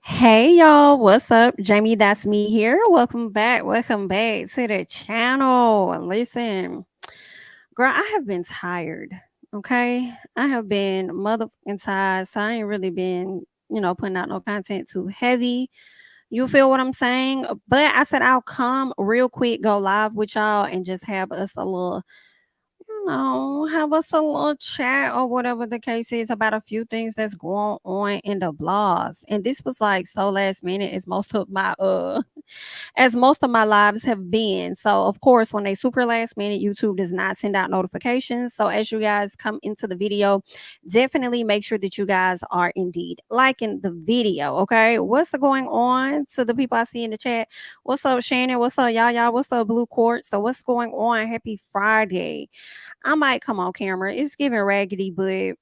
Hey y'all, what's up? Jamie, that's me here. Welcome back to the channel. Listen, girl, I have been tired. Okay, I have been motherfucking tired. So I ain't really been, putting out no content too heavy. You feel what I'm saying? But I said I'll come real quick, go live with y'all, and just have us a little have us a little chat or whatever the case is about a few things that's going on in the blogs. And this was like so last minute as most of my as most of my lives have been. So of course, when they super last minute, YouTube does not send out notifications. So as you guys come into the video, definitely make sure that you guys are indeed liking the video. Okay. What's going on to the people I see in the chat? What's up, Shannon? What's up, y'all? What's up, Blue Quartz? So what's going on? Happy Friday. I might come on camera. It's giving raggedy, but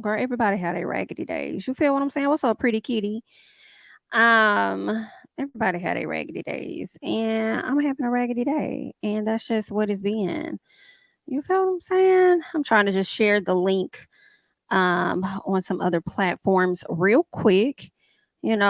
girl, everybody had their raggedy days. You feel what I'm saying? What's up, pretty kitty? Everybody had their raggedy days, and I'm having a raggedy day, and that's just what it's been. You feel what I'm saying? I'm trying to just share the link on some other platforms real quick, and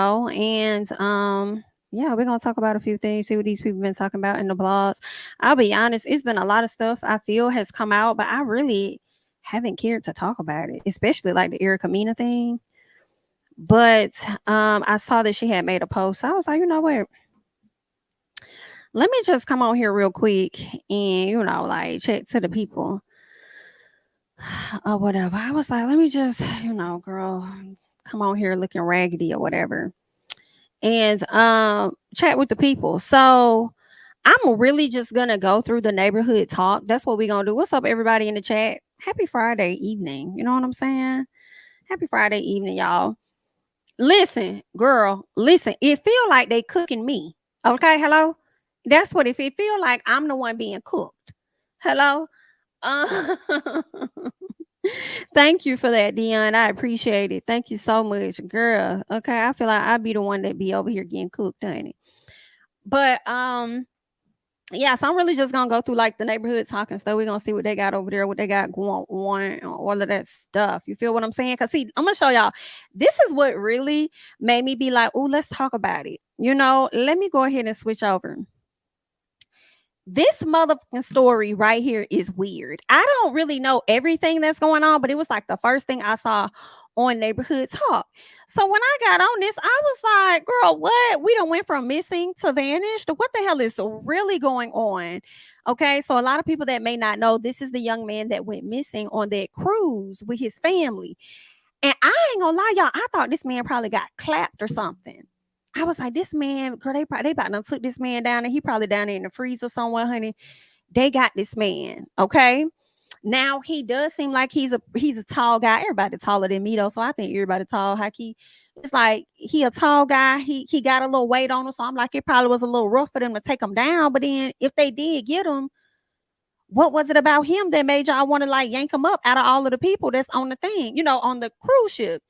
yeah, we're gonna talk about a few things, see what these people been talking about in the blogs. I'll be honest, it's been a lot of stuff I feel has come out, but I really haven't cared to talk about it, especially like the Erica Mena thing. But I saw that she had made a post. So I was like, you know what? Let me just come on here real quick and like chat to the people or whatever. I was like, let me just, girl, come on here looking raggedy or whatever. And chat with the people. So I'm really just gonna go through the neighborhood talk. That's what we're gonna do. What's up, everybody in the chat? Happy Friday evening. You know what I'm saying? Happy Friday evening, y'all. Listen, girl, listen. It feel like they cooking me. Okay, hello. That's what if it feel like I'm the one being cooked. Hello. Uh, Thank you for that, Dion. I appreciate it. Thank you so much, girl. Okay, I feel like I'd be the one that be over here getting cooked, honey. But yeah, so I'm really just gonna go through like the neighborhood talking stuff. We're gonna see what they got over there, what they got going on, all of that stuff. You feel what I'm saying? Cause see, I'm gonna show y'all. This is what really made me be like, oh, let's talk about it. Let me go ahead and switch over. This motherfucking story right here is weird. I don't really know everything that's going on, but it was like the first thing I saw on Neighborhood Talk. So when I got on this, I was like, girl, what? We done went from missing to vanished. What the hell is really going on? Okay, so a lot of people that may not know, this is the young man that went missing on that cruise with his family. And I ain't gonna lie, y'all, I thought this man probably got clapped or something. I was like, this man, girl, they about to took this man down, and he probably down there in the freezer somewhere, honey. They got this man, okay? Now he does seem like he's a tall guy. Everybody taller than me though, so I think everybody tall. Haki, it's like he a tall guy. He got a little weight on him, so I'm like, it probably was a little rough for them to take him down. But then if they did get him, what was it about him that made y'all want to like yank him up out of all of the people that's on the thing, on the cruise ship?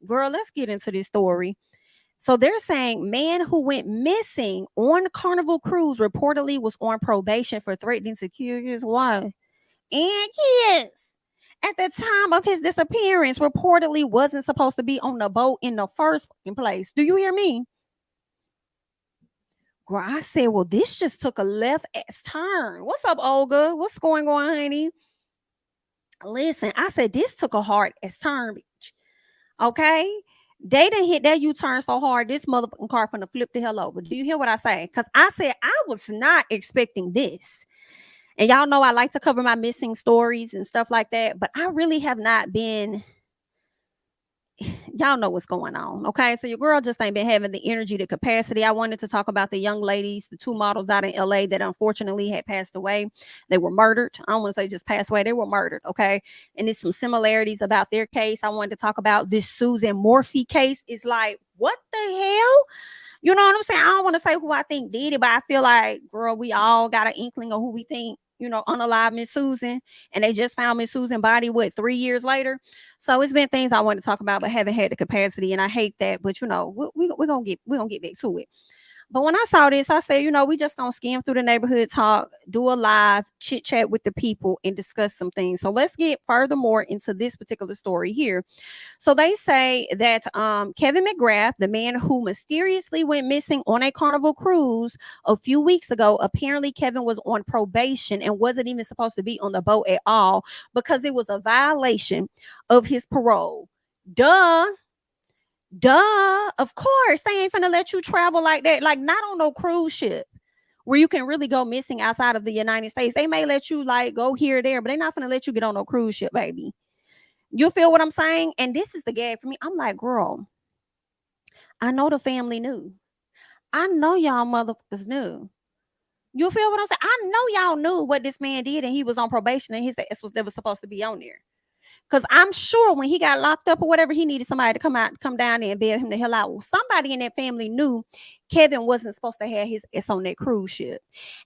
Girl, let's get into this story. So they're saying man who went missing on Carnival Cruise reportedly was on probation for threatening to kill his wife and kids. At the time of his disappearance, reportedly wasn't supposed to be on the boat in the first place. Do you hear me? Girl, I said, well, this just took a left ass turn. What's up, Olga? What's going on, honey? Listen, I said this took a hard ass turn, bitch. Okay? They didn't hit that U-turn so hard, this motherfucking car finna flip the hell over. Do you hear what I say? Because I said I was not expecting this. And y'all know I like to cover my missing stories and stuff like that, but I really have not been. Y'all know what's going on. Okay. So your girl just ain't been having the energy, the capacity. I wanted to talk about the young ladies, the two models out in LA that unfortunately had passed away. They were murdered. I don't want to say just passed away. They were murdered. Okay. And there's some similarities about their case. I wanted to talk about this Susan Morphy case. It's like, what the hell? You know what I'm saying? I don't want to say who I think did it, but I feel like, girl, we all got an inkling of who we think, unalive Miss Susan. And they just found Miss Susan's body, 3 years later? So it's been things I wanted to talk about, but haven't had the capacity. And I hate that. But we're gonna get back to it. But when I saw this, I said, we just gonna skim through the neighborhood talk, do a live chit chat with the people, and discuss some things. So let's get furthermore into this particular story here. So they say that Kevin McGrath, the man who mysteriously went missing on a Carnival cruise a few weeks ago, apparently Kevin was on probation and wasn't even supposed to be on the boat at all because it was a violation of his parole. Duh. Of course, they ain't finna let you travel like that. Like, not on no cruise ship where you can really go missing outside of the United States. They may let you like go here or there, but they're not finna let you get on no cruise ship, baby. You feel what I'm saying? And this is the gag for me. I'm like, girl, I know the family knew. I know y'all motherfuckers knew. You feel what I'm saying? I know y'all knew what this man did, and he was on probation, and his ass was supposed to be on there. Because I'm sure when he got locked up or whatever, he needed somebody to come down there and bail him the hell out. Well, somebody in that family knew Kevin wasn't supposed to have his ass on that cruise ship.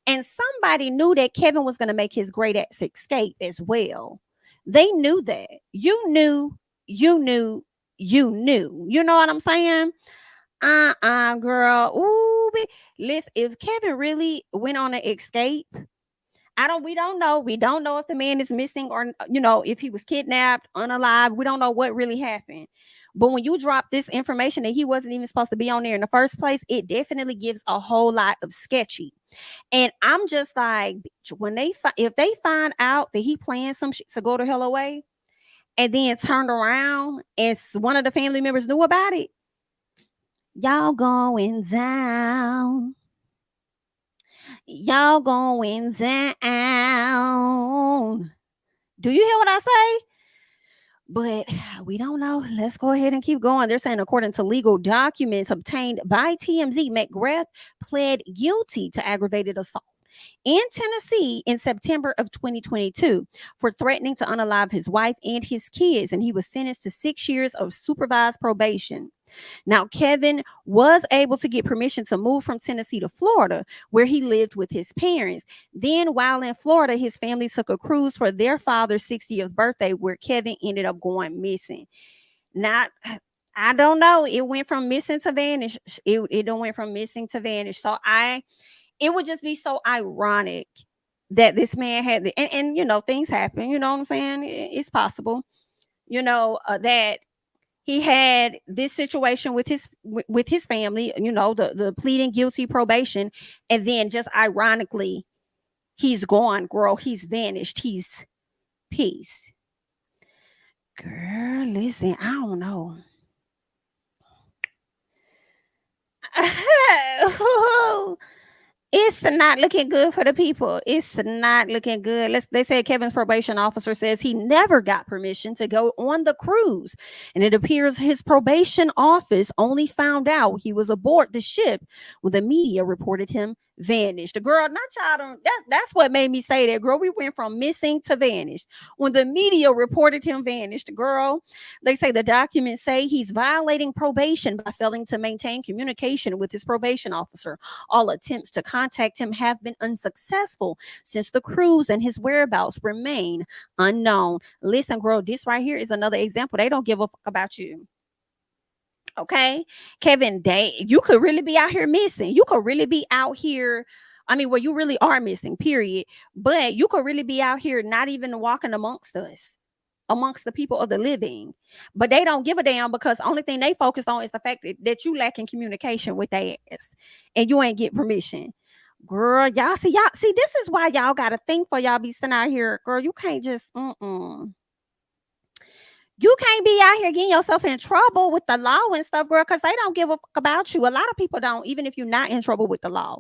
And somebody knew that Kevin was going to make his great ass escape as well. They knew that. You knew. You know what I'm saying? Girl. Ooh, listen, if Kevin really went on an escape, we don't know. We don't know if the man is missing or, if he was kidnapped, unalive. We don't know what really happened. But when you drop this information that he wasn't even supposed to be on there in the first place, it definitely gives a whole lot of sketchy. And I'm just like, when if they find out that he planned some shit to go to hell away and then turned around and one of the family members knew about it, y'all going down. Y'all going down. Do you hear what I say? But we don't know. Let's go ahead and keep going. They're saying, according to legal documents obtained by TMZ, McGrath pled guilty to aggravated assault in Tennessee in September of 2022 for threatening to unalive his wife and his kids, and he was sentenced to 6 years of supervised probation. Now, Kevin was able to get permission to move from Tennessee to Florida, where he lived with his parents. Then, while in Florida, his family took a cruise for their father's 60th birthday, where Kevin ended up going missing. Now, I don't know. It went from missing to vanish. It don't went from missing to vanish. So it would just be so ironic that this man had and things happen. You know what I'm saying? It's possible. That he had this situation with his family, the pleading guilty, probation, and then just ironically, he's gone, girl. He's vanished. He's peace. Girl, listen, I don't know. It's not looking good for the people. It's not looking good. They say Kevin's probation officer says he never got permission to go on the cruise. And it appears his probation office only found out he was aboard the ship when the media reported him vanished. The girl, not y'all, that's what made me say that, girl. We went from missing to vanished. When the media reported him vanished, girl, they say the documents say he's violating probation by failing to maintain communication with his probation officer. All attempts to contact him have been unsuccessful since the cruise, and his whereabouts remain unknown. Listen, girl, this right here is another example. They don't give a fuck about you. Okay, Kevin, you could really be out here missing. You could really be out here. I mean, well, you really are missing, period. But you could really be out here not even walking amongst us, amongst the people of the living. But they don't give a damn because the only thing they focus on is the fact that you lacking communication with their ass and you ain't get permission. Girl, y'all see, this is why y'all gotta think for y'all be sitting out here. Girl, you can't just you can't be out here getting yourself in trouble with the law and stuff, girl, because they don't give a fuck about you. A lot of people don't, even if you're not in trouble with the law,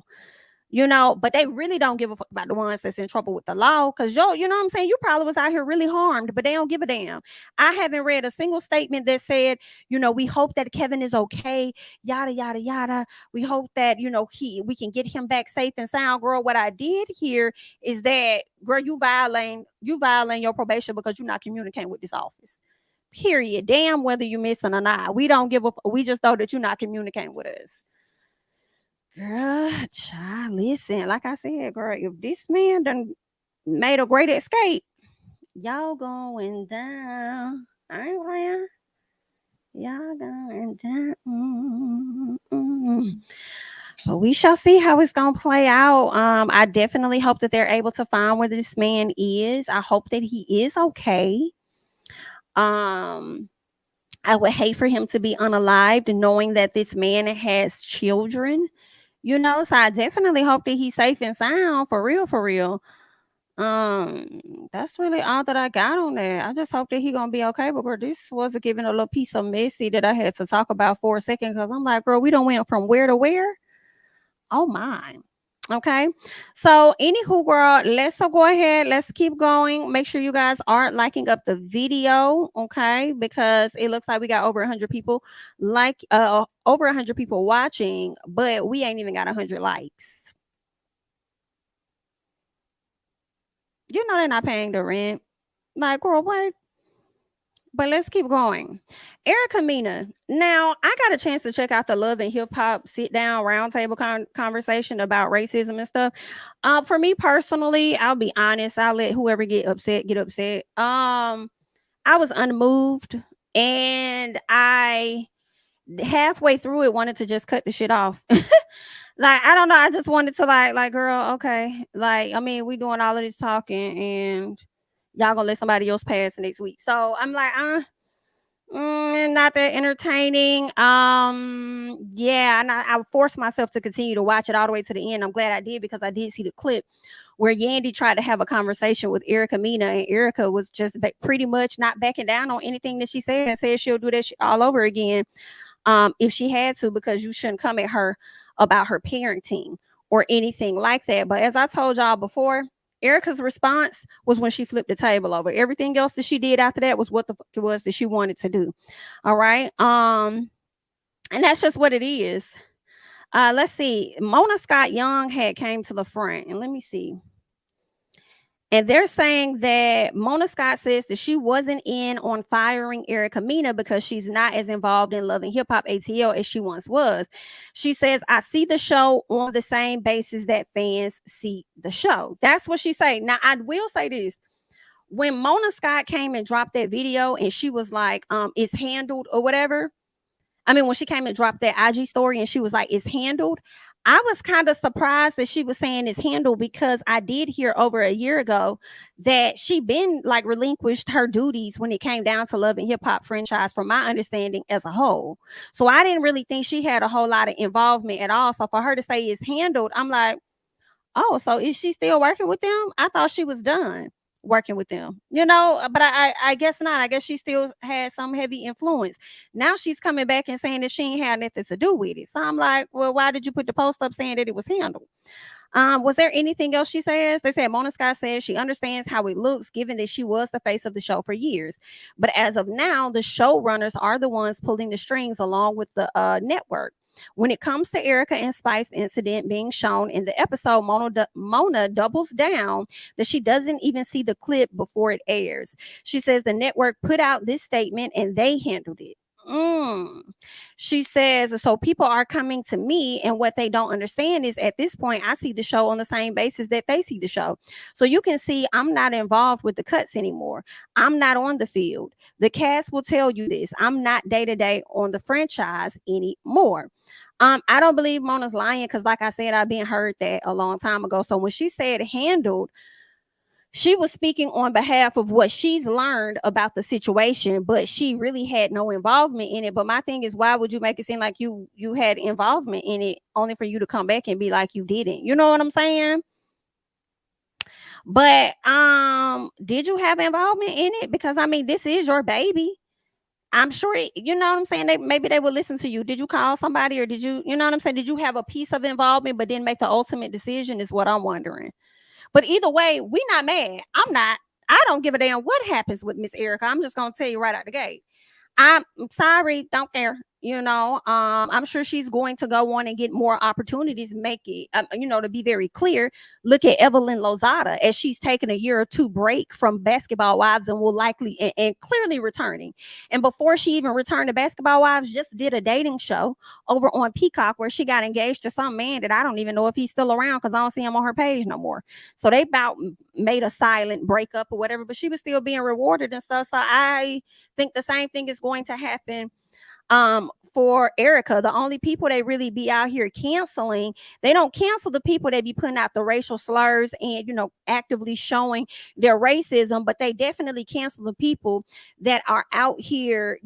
but they really don't give a fuck about the ones that's in trouble with the law. Because you know what I'm saying? You probably was out here really harmed, but they don't give a damn. I haven't read a single statement that said, we hope that Kevin is okay, yada, yada, yada. We hope that, we can get him back safe and sound, girl. What I did here is that, girl, you violating your probation because you're not communicating with this office. Period. Damn whether you're missing or not. We don't give a. We just know that you're not communicating with us. Girl, child, listen. Like I said, girl, if this man done made a great escape, y'all going down. I ain't playing. Y'all going down. But we shall see how it's gonna play out. I definitely hope that they're able to find where this man is. I hope that he is okay. Um, I would hate for him to be unalived, knowing that this man has children. So I definitely hope that he's safe and sound, for real, for real. That's really all that I got on that. I just hope that he gonna be okay. But girl, this was giving a little piece of messy that I had to talk about for a second, because I'm like, girl, we don't went from where to where. Oh my. Okay. So, anywho, girl, let's go ahead. Let's keep going. Make sure you guys are liking up the video, okay? Because it looks like we got over 100 people over 100 people watching, but we ain't even got 100 likes. They're not paying the rent. Like, girl, what? But let's keep going. Mena. Now, I got a chance to check out the Love and Hip Hop sit down roundtable conversation about racism and stuff. For me personally, I'll be honest. I'll let whoever get upset. I was unmoved, and I halfway through it wanted to just cut the shit off. Like, I don't know. I just wanted to like, girl, okay. Like, I mean, we doing all of this talking, and y'all gonna let somebody else pass next week. So I'm like, not that entertaining. Yeah, and I forced myself to continue to watch it all the way to the end. I'm glad I did, because I did see the clip where Yandy tried to have a conversation with Mena, and Erica was just pretty much not backing down on anything that she said, and said she'll do that shit all over again, if she had to, because you shouldn't come at her about her parenting or anything like that. But as I told y'all before, Erica's response was when she flipped the table over. Everything else that she did after that was what the fuck it was that she wanted to do. All right. And that's just what it is. Let's see. Mona Scott Young had came to the front, and let me see. And they're saying that Mona Scott says that she wasn't in on firing Mena because she's not as involved in Love and Hip Hop ATL as she once was. She says, I see the show on the same basis that fans see the show. That's what she said. Now, I will say this. When Mona Scott came and dropped that video and she was like, it's handled or whatever. I mean, when she came and dropped that IG story and she was like, it's handled. I was kind of surprised that she was saying it's handled, because I did hear over a year ago that she been like relinquished her duties when it came down to Love and Hip Hop franchise, from my understanding, as a whole. So I didn't really think she had a whole lot of involvement at all. So for her to say it's handled, I'm like, oh, so is she still working with them? I thought she was done working with them, but I guess not. I guess she still has some heavy influence. Now she's coming back and saying that she ain't had nothing to do with it. So I'm like, well, why did you put the post up saying that it was handled? Was there anything else she says? They said Mona Scott says she understands how it looks, given that she was the face of the show for years. But as of now, the showrunners are the ones pulling the strings along with the network. When it comes to Erica and Spice incident being shown in the episode, Mona doubles down that she doesn't even see the clip before it airs. She says the network put out this statement and they handled it. She says, so people are coming to me, and what they don't understand is at this point, I see the show on the same basis that they see the show. So you can see I'm not involved with the cuts anymore. I'm not on the field. The cast will tell you this. I'm not day to day on the franchise anymore. I don't believe Mona's lying, because like I said, I've been heard that a long time ago. So when she said handled, she was speaking on behalf of what she's learned about the situation, but she really had no involvement in it. But my thing is, why would you make it seem like you had involvement in it, only for you to come back and be like you didn't? You know what I'm saying? But did you have involvement in it? Because I mean, this is your baby. I'm sure you know what I'm saying. Maybe they would listen to you. Did you call somebody, or did you know what I'm saying? Did you have a piece of involvement but didn't make the ultimate decision? Is what I'm wondering. But either way, we not mad. I'm not. I don't give a damn what happens with Miss Erica. I'm just gonna tell you right out the gate. I'm sorry, don't care. I'm sure she's going to go on and get more opportunities. Make it, to be very clear. Look at Evelyn Lozada, as she's taken a year or two break from Basketball Wives and will likely and clearly returning. And before she even returned to Basketball Wives, just did a dating show over on Peacock where she got engaged to some man that I don't even know if he's still around, because I don't see him on her page no more. So they about made a silent breakup or whatever, but she was still being rewarded and stuff. So I think the same thing is going to happen For Erica, the only people they really be out here canceling, they don't cancel the people that be putting out the racial slurs and, actively showing their racism, but they definitely cancel the people that are out here,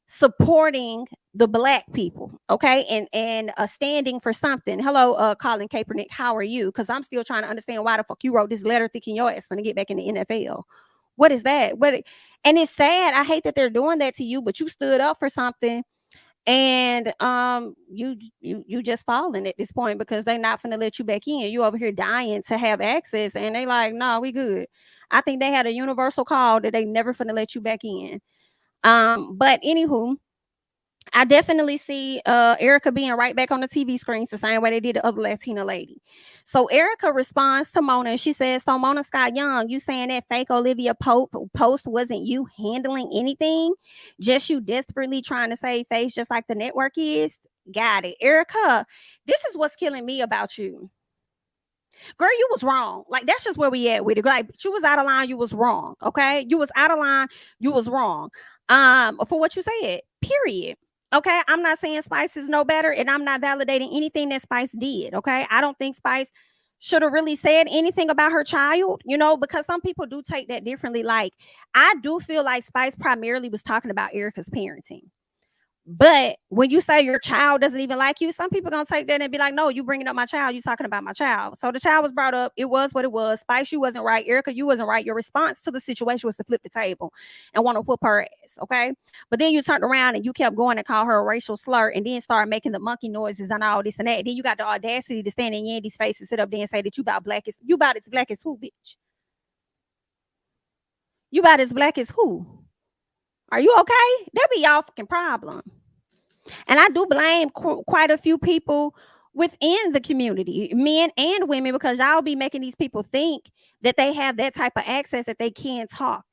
supporting the black people, okay, and standing for something. Hello, Colin Kaepernick, how are you? Because I'm still trying to understand why the fuck you wrote this letter thinking your ass gonna get back in the NFL. What is that? And it's sad. I hate that they're doing that to you, but you stood up for something, and you just falling at this point because they not finna let you back in. You over here dying to have access, and they like, no, we good. I think they had a universal call that they never finna let you back in. But anywho, I definitely see Erica being right back on the TV screens the same way they did the other Latina lady. So Erica responds to Mona and she says, so Mona Scott Young, you saying that fake Olivia Pope post wasn't you handling anything? Just you desperately trying to save face just like the network is? Got it. Erica, this is what's killing me about you. Girl, you was wrong. Like, that's just where we at with it. Like, you was out of line. You was wrong. Okay. You was out of line. You was wrong. For what you said, period. Okay. I'm not saying Spice is no better, and I'm not validating anything that Spice did. Okay. I don't think Spice should have really said anything about her child, because some people do take that differently. Like, I do feel like Spice primarily was talking about Erica's parenting. But when you say your child doesn't even like you, some people gonna take that and be like, no, you bringing up my child, you talking about my child. So the child was brought up. It was what it was. Spice, you wasn't right. Erica, you wasn't right. Your response to the situation was to flip the table and want to whoop her ass, okay? But then you turned around and you kept going and call her a racial slur and then start making the monkey noises and all this and that. Then you got the audacity to stand in Yandy's face and sit up there and say that you about as black as who, bitch? You about as black as who? Are you okay? That be y'all fucking problem. And I do blame quite a few people within the community, men and women, because y'all be making these people think that they have that type of access that they can talk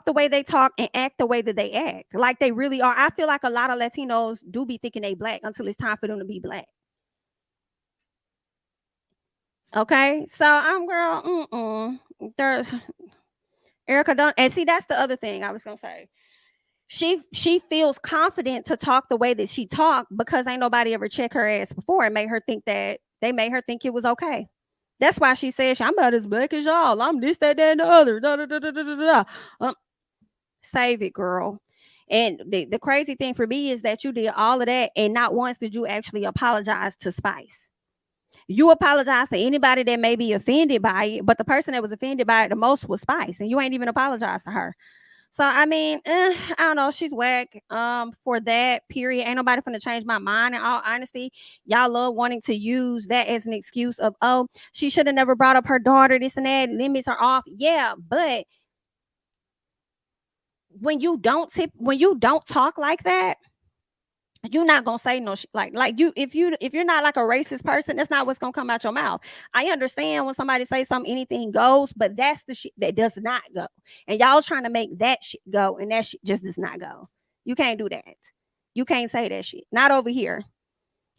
the way they talk and act the way that they act, like they really are. I feel like a lot of Latinos do be thinking they black until it's time for them to be black. Okay, so I'm girl. There's Erica don't, and see that's the other thing I was gonna say. She feels confident to talk the way that she talked because ain't nobody ever checked her ass before and made her think that they made her think it was okay. That's why she says, I'm about as black as y'all. I'm this, that, and the other. Da, da, da, da, da, da, da. Save it, girl. And the crazy thing for me is that you did all of that and not once did you actually apologize to Spice. You apologize to anybody that may be offended by it, but the person that was offended by it the most was Spice, and you ain't even apologized to her. So I mean, I don't know. She's whack. For that period, ain't nobody finna change my mind. In all honesty, y'all love wanting to use that as an excuse of, oh, she should have never brought up her daughter. This and that limits her off. Yeah, but when you don't talk like that, you're not gonna say no shit. Like you, if you're not like a racist person, that's not what's gonna come out your mouth. I understand when somebody says something, anything goes, but that's the shit that does not go. And y'all trying to make that shit go, and that shit just does not go. You can't do that. You can't say that shit. Not over here.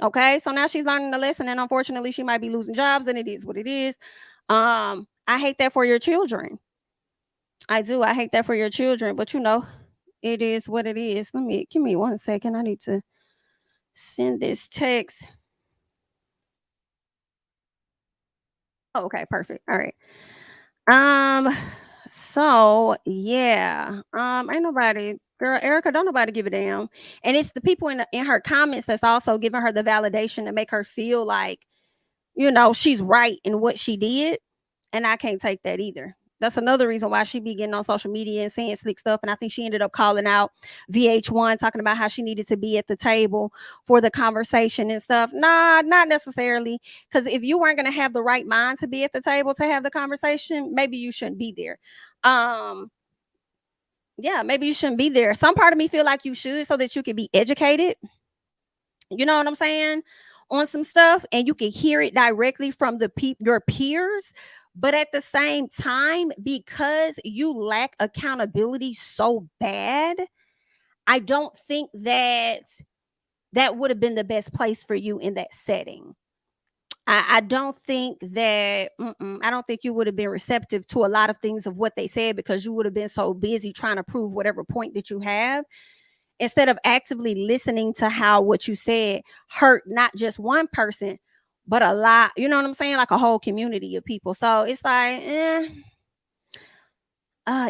Okay, so now she's learning the lesson, and unfortunately, she might be losing jobs, and it is what it is. I hate that for your children. I do. I hate that for your children, but it is what it is. Give me 1 second. I need to send this text. Oh, okay, perfect. All right. So yeah. Ain't nobody, girl, Erica, don't nobody give a damn. And it's the people in her comments that's also giving her the validation to make her feel like, she's right in what she did. And I can't take that either. That's another reason why she be getting on social media and saying slick stuff. And I think she ended up calling out VH1, talking about how she needed to be at the table for the conversation and stuff. Nah, not necessarily. Because if you weren't going to have the right mind to be at the table to have the conversation, maybe you shouldn't be there. Yeah, maybe you shouldn't be there. Some part of me feel like you should so that you can be educated. You know what I'm saying? On some stuff, and you can hear it directly from your peers. But at the same time, because you lack accountability so bad, I don't think that would have been the best place for you in that setting. I don't think that, I don't think you would have been receptive to a lot of things of what they said because you would have been so busy trying to prove whatever point that you have. instead of actively listening to how what you said hurt not just one person, but a lot, you know what I'm saying? Like a whole community of people. So it's like,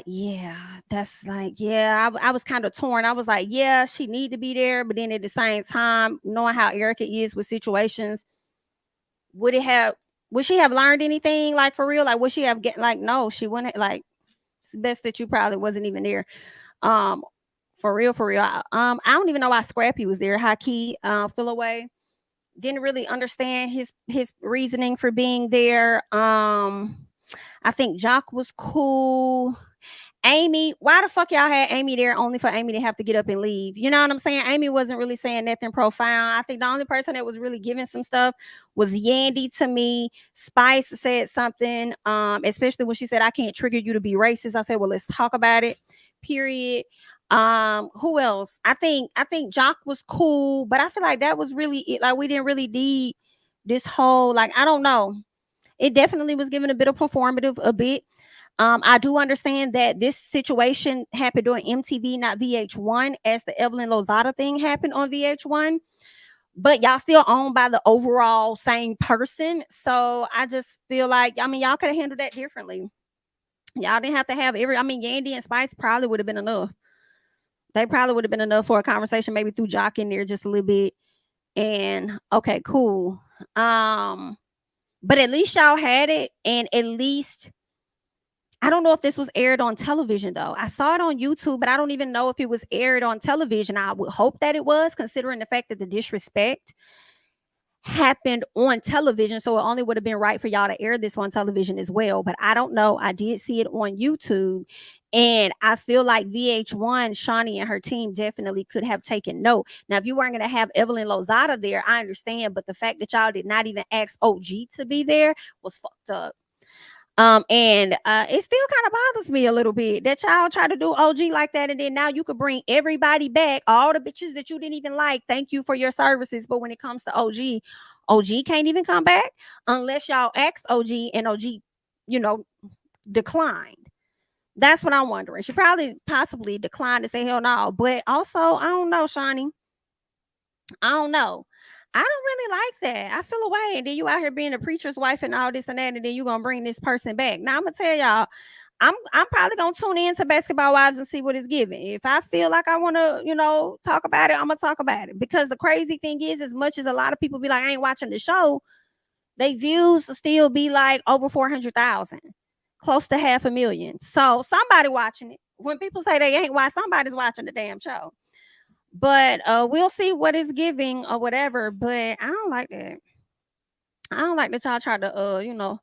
yeah, that's like, yeah, I was kind of torn. I was like, yeah, she need to be there, but then at the same time, knowing how Erica is with situations, would it have, would she have learned anything, like for real? Like, would she have get like, no, she wouldn't. Like, it's best that you probably wasn't even there. Um, for real, for real. I don't even know why Scrappy was there. High key, feel away. Didn't really understand his reasoning for being there. I think Jock was cool. Amy, why the fuck y'all had Amy there only for Amy to have to get up and leave? You know what I'm saying? Amy wasn't really saying nothing profound. I think the only person that was really giving some stuff was Yandy to me. Spice said something, especially when she said, I can't trigger you to be racist. I said, well, let's talk about it. Period. Who else? I think Jock was cool, but I feel like that was really it. Like we didn't really need this whole, like, I don't know. It definitely was given a bit of performative, a bit. I do understand that this situation happened on MTV, not VH1, as the Evelyn Lozada thing happened on VH1. But y'all still owned by the overall same person. So I just feel like, I mean, y'all could have handled that differently. Y'all didn't have to have every, I mean, Yandy and Spice probably would have been enough. They probably would have been enough for a conversation, maybe through Jock in there just a little bit. And okay, cool. But at least y'all had it, and at least I don't know if this was aired on television though. I saw it on YouTube, but I don't even know if it was aired on television. I would hope that it was, considering the fact that the disrespect happened on television. So it only would have been right for y'all to air this on television as well. But I don't know. I did see it on YouTube. And I feel like VH1, Shawnee and her team definitely could have taken note. Now, if you weren't going to have Evelyn Lozada there, I understand. But the fact that y'all did not even ask OG to be there was fucked up. And it still kind of bothers me a little bit that y'all try to do OG like that, and then now you could bring everybody back, all the bitches that you didn't even like. Thank you for your services, but when it comes to OG, OG can't even come back unless y'all asked OG and OG, you know, declined. That's what I'm wondering. She probably possibly declined to say hell no, but also I don't know, Shawnee. I don't know. I don't really like that. I feel away. And then you out here being a preacher's wife and all this and that, and then you gonna bring this person back. Now I'm gonna tell y'all, I'm probably gonna tune in to Basketball Wives and see what it's giving. If I feel like I wanna, talk about it, I'm gonna talk about it. Because the crazy thing is, as much as a lot of people be like, I ain't watching the show, they views still be like over 400,000, close to 500,000. So somebody watching it. When people say they ain't watching, somebody's watching the damn show. But we'll see what it's giving or whatever. But I don't like that. I don't like that y'all try to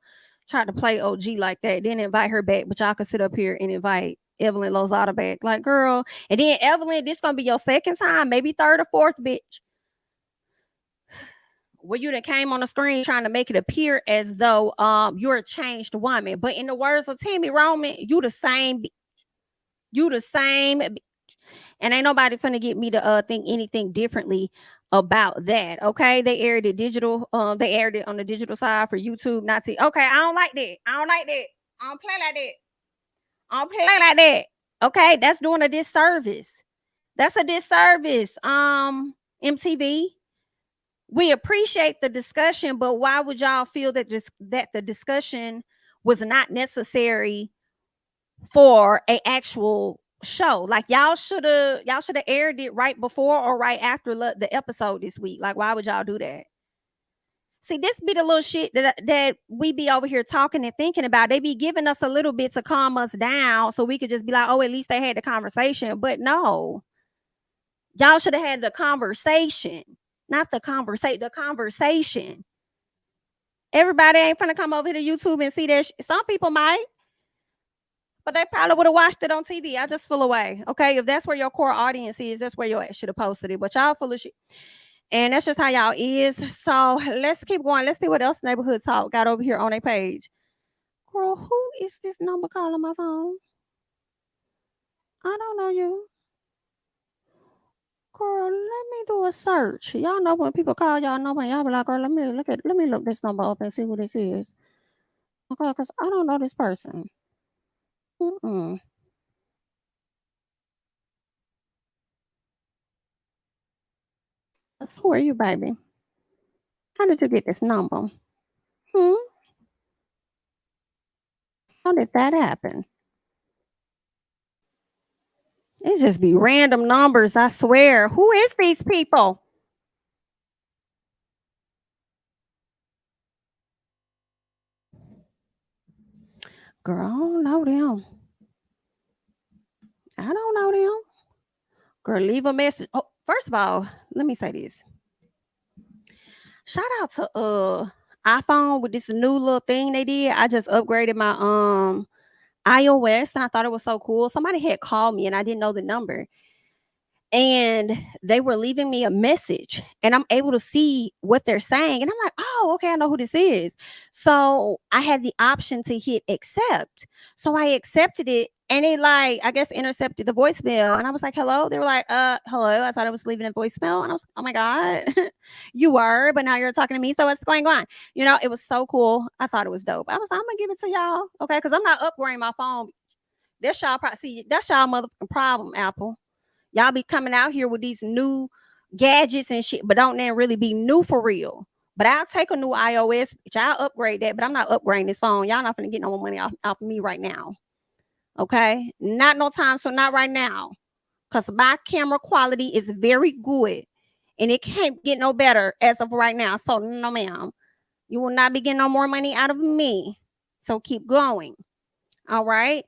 try to play OG like that. Then invite her back, but y'all can sit up here and invite Evelyn Lozada back. Like, girl, and then Evelyn, this gonna be your second time, maybe third or fourth, bitch. Where you done came on the screen trying to make it appear as though you're a changed woman. But in the words of Timmy Roman, you the same. You the same. And ain't nobody finna get me to think anything differently about that. Okay. They aired it digital. They aired it on the digital side for YouTube, not to okay. I don't like that. I don't like that. I don't play like that. I don't play like that. Okay. That's doing a disservice. That's a disservice. MTV. We appreciate the discussion, but why would y'all feel that the discussion was not necessary for a actual show? Like y'all should have aired it right before or right after the episode this week. Like, why would y'all do that? See, this be the little shit that we be over here talking and thinking about. They be giving us a little bit to calm us down so we could just be like, oh, at least they had the conversation. But no, y'all should have had the conversation, not the conversation. Everybody ain't gonna come over here to YouTube and see that. Some people might, but they probably would have watched it on TV. I just feel away. Okay. If that's where your core audience is, that's where your ass should have posted it. But y'all full of shit. And that's just how y'all is. So let's keep going. Let's see what else Neighborhood Talk got over here on their page. Girl, who is this number calling my phone? I don't know you. Girl, let me do a search. Y'all know when people call y'all number, y'all be like, girl, let me look this number up and see who this is. Okay, because I don't know this person. Mm-mm. So who are you, baby? How did you get this number? Hmm? How did that happen? It just be random numbers, I swear. Who is these people? Girl, I don't know them. I don't know them. Girl, leave a message. Oh, first of all, let me say this. Shout out to iPhone with this new little thing they did. I just upgraded my iOS and I thought it was so cool. Somebody had called me and I didn't know the number. And they were leaving me a message and I'm able to see what they're saying. And I'm like, oh, okay, I know who this is. So I had the option to hit accept. So I accepted it and it like, I guess intercepted the voicemail. And I was like, hello. They were like, hello. I thought I was leaving a voicemail. And I was like, oh my God, you were, but now you're talking to me. So what's going on? You know, it was so cool. I thought it was dope. I was like, I'm gonna give it to y'all. Okay. Cause I'm not upgrading my phone. That's y'all see, that's y'all motherfucking problem, Apple. Y'all be coming out here with these new gadgets and shit, but don't then really be new for real. But I'll take a new iOS, y'all upgrade that, but I'm not upgrading this phone. Y'all not gonna get no more money off of me right now. Okay? Not no time, so not right now. Because my camera quality is very good. And it can't get no better as of right now. So no, ma'am. You will not be getting no more money out of me. So keep going. All right.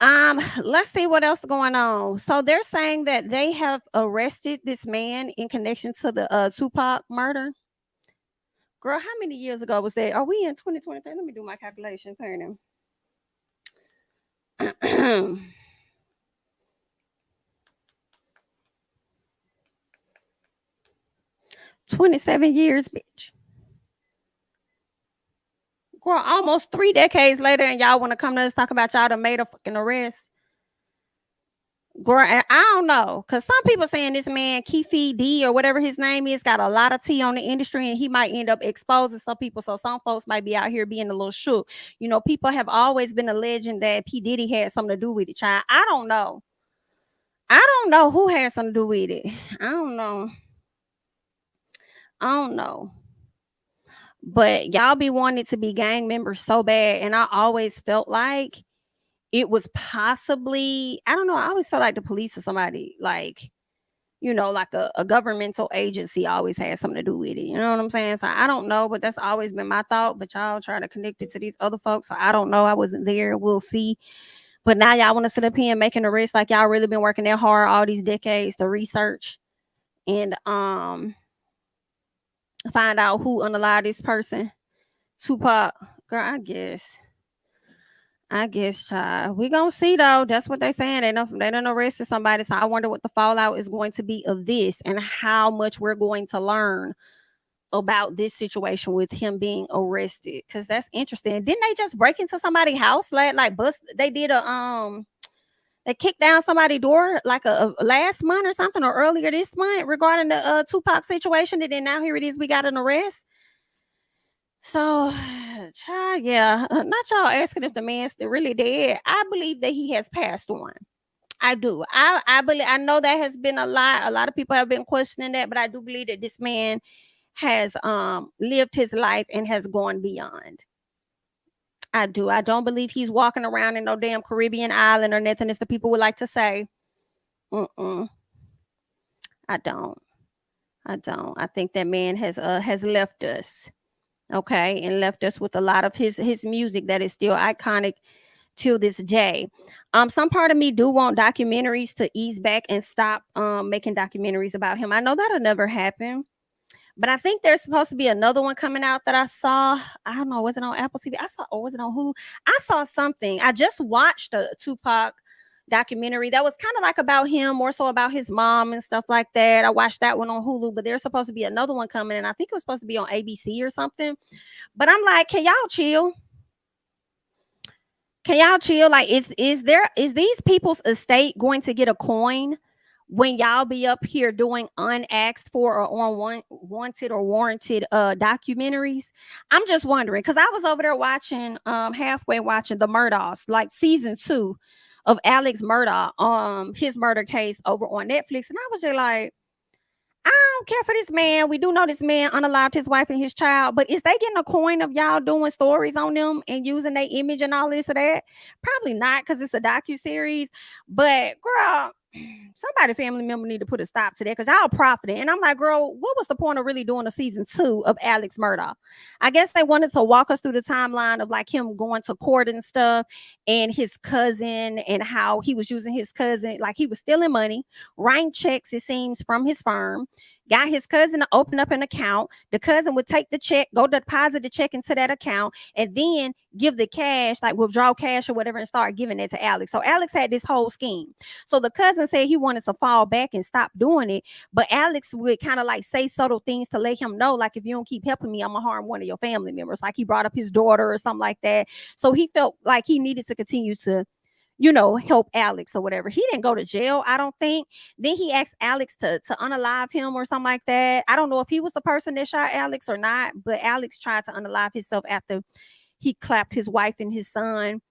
Let's see what else going on. So they're saying that they have arrested this man in connection to the Tupac murder. Girl, how many years ago was that? Are we in 2023? Let me do my calculation. 27 years, bitch. Girl, almost 3 decades later, and y'all want to come to us talk about y'all done made a fucking arrest. Girl, I don't know, cause some people saying this man Keefe D or whatever his name is got a lot of tea on the industry, and he might end up exposing some people. So some folks might be out here being a little shook. You know, people have always been alleging that P Diddy had something to do with it. Child, I don't know. I don't know who had something to do with it. I don't know. I don't know. But y'all be wanting to be gang members so bad, and I always felt like it was possibly, I don't know, I always felt like the police or somebody like, you know, like a governmental agency always has something to do with it. You know what I'm saying? So I don't know, but that's always been my thought. But y'all try to connect it to these other folks. So I don't know. I wasn't there. We'll see. But now y'all want to sit up here and making a risk like y'all really been working that hard all these decades to research and find out who unalived this person. Tupac. Girl, I guess, child. We gonna see though. That's what they saying. They done arrested somebody. So I wonder what the fallout is going to be of this and how much we're going to learn about this situation with him being arrested. Cause that's interesting. Didn't they just break into somebody's house? Like bust? They did they kicked down somebody's door like a last month or something, or earlier this month regarding the Tupac situation. And then now here it is. We got an arrest. So, child, yeah, not y'all asking if the man's still really dead. I believe that he has passed on. I do. I believe. I know that has been a lot. A lot of people have been questioning that, but I do believe that this man has lived his life and has gone beyond. I do. I don't believe he's walking around in no damn Caribbean island or nothing, as the people would like to say. Mm-mm. I don't. I don't. I think that man has left us. Okay, and left us with a lot of his music that is still iconic till this day. Some part of me do want documentaries to ease back and stop making documentaries about him. I know that'll never happen, but I think there's supposed to be another one coming out that I saw. I don't know, was it on Apple TV? I saw, or was it on Hulu? I saw something. I just watched a Tupac documentary that was kind of like about him, more so about his mom and stuff like that. I watched that one on Hulu, but there's supposed to be another one coming, and I think it was supposed to be on ABC or something. But I'm like, can y'all chill? Can y'all chill? Like, is these people's estate going to get a coin when y'all be up here doing unasked for or on wanted or warranted documentaries? I'm just wondering, because I was over there watching halfway watching the Murdaughs, like season 2 of Alex Murdaugh, his murder case over on Netflix, and I was just like, I don't care for this man. We do know this man unalived his wife and his child, but is they getting a coin of y'all doing stories on them and using their image and all this or that? Probably not, because it's a docu-series. But girl, somebody family member need to put a stop to that, because y'all profiting. And I'm like, girl, what was the point of really doing a season 2 of Alex Murdaugh? I guess they wanted to walk us through the timeline of like him going to court and stuff, and his cousin, and how he was using his cousin, like he was stealing money, writing checks, it seems, from his firm, got his cousin to open up an account. The cousin would take the check, go deposit the check into that account, and then give the cash, like withdraw cash or whatever, and start giving it to Alex. So Alex had this whole scheme. So the cousin said he wanted to fall back and stop doing it, but Alex would kind of like say subtle things to let him know, like, if you don't keep helping me, I'm gonna harm one of your family members. Like he brought up his daughter or something like that. So he felt like he needed to continue to, help Alex or whatever. He didn't go to jail, I don't think. Then he asked Alex to unalive him or something like that. I don't know if he was the person that shot Alex or not, but Alex tried to unalive himself after he clapped his wife and his son,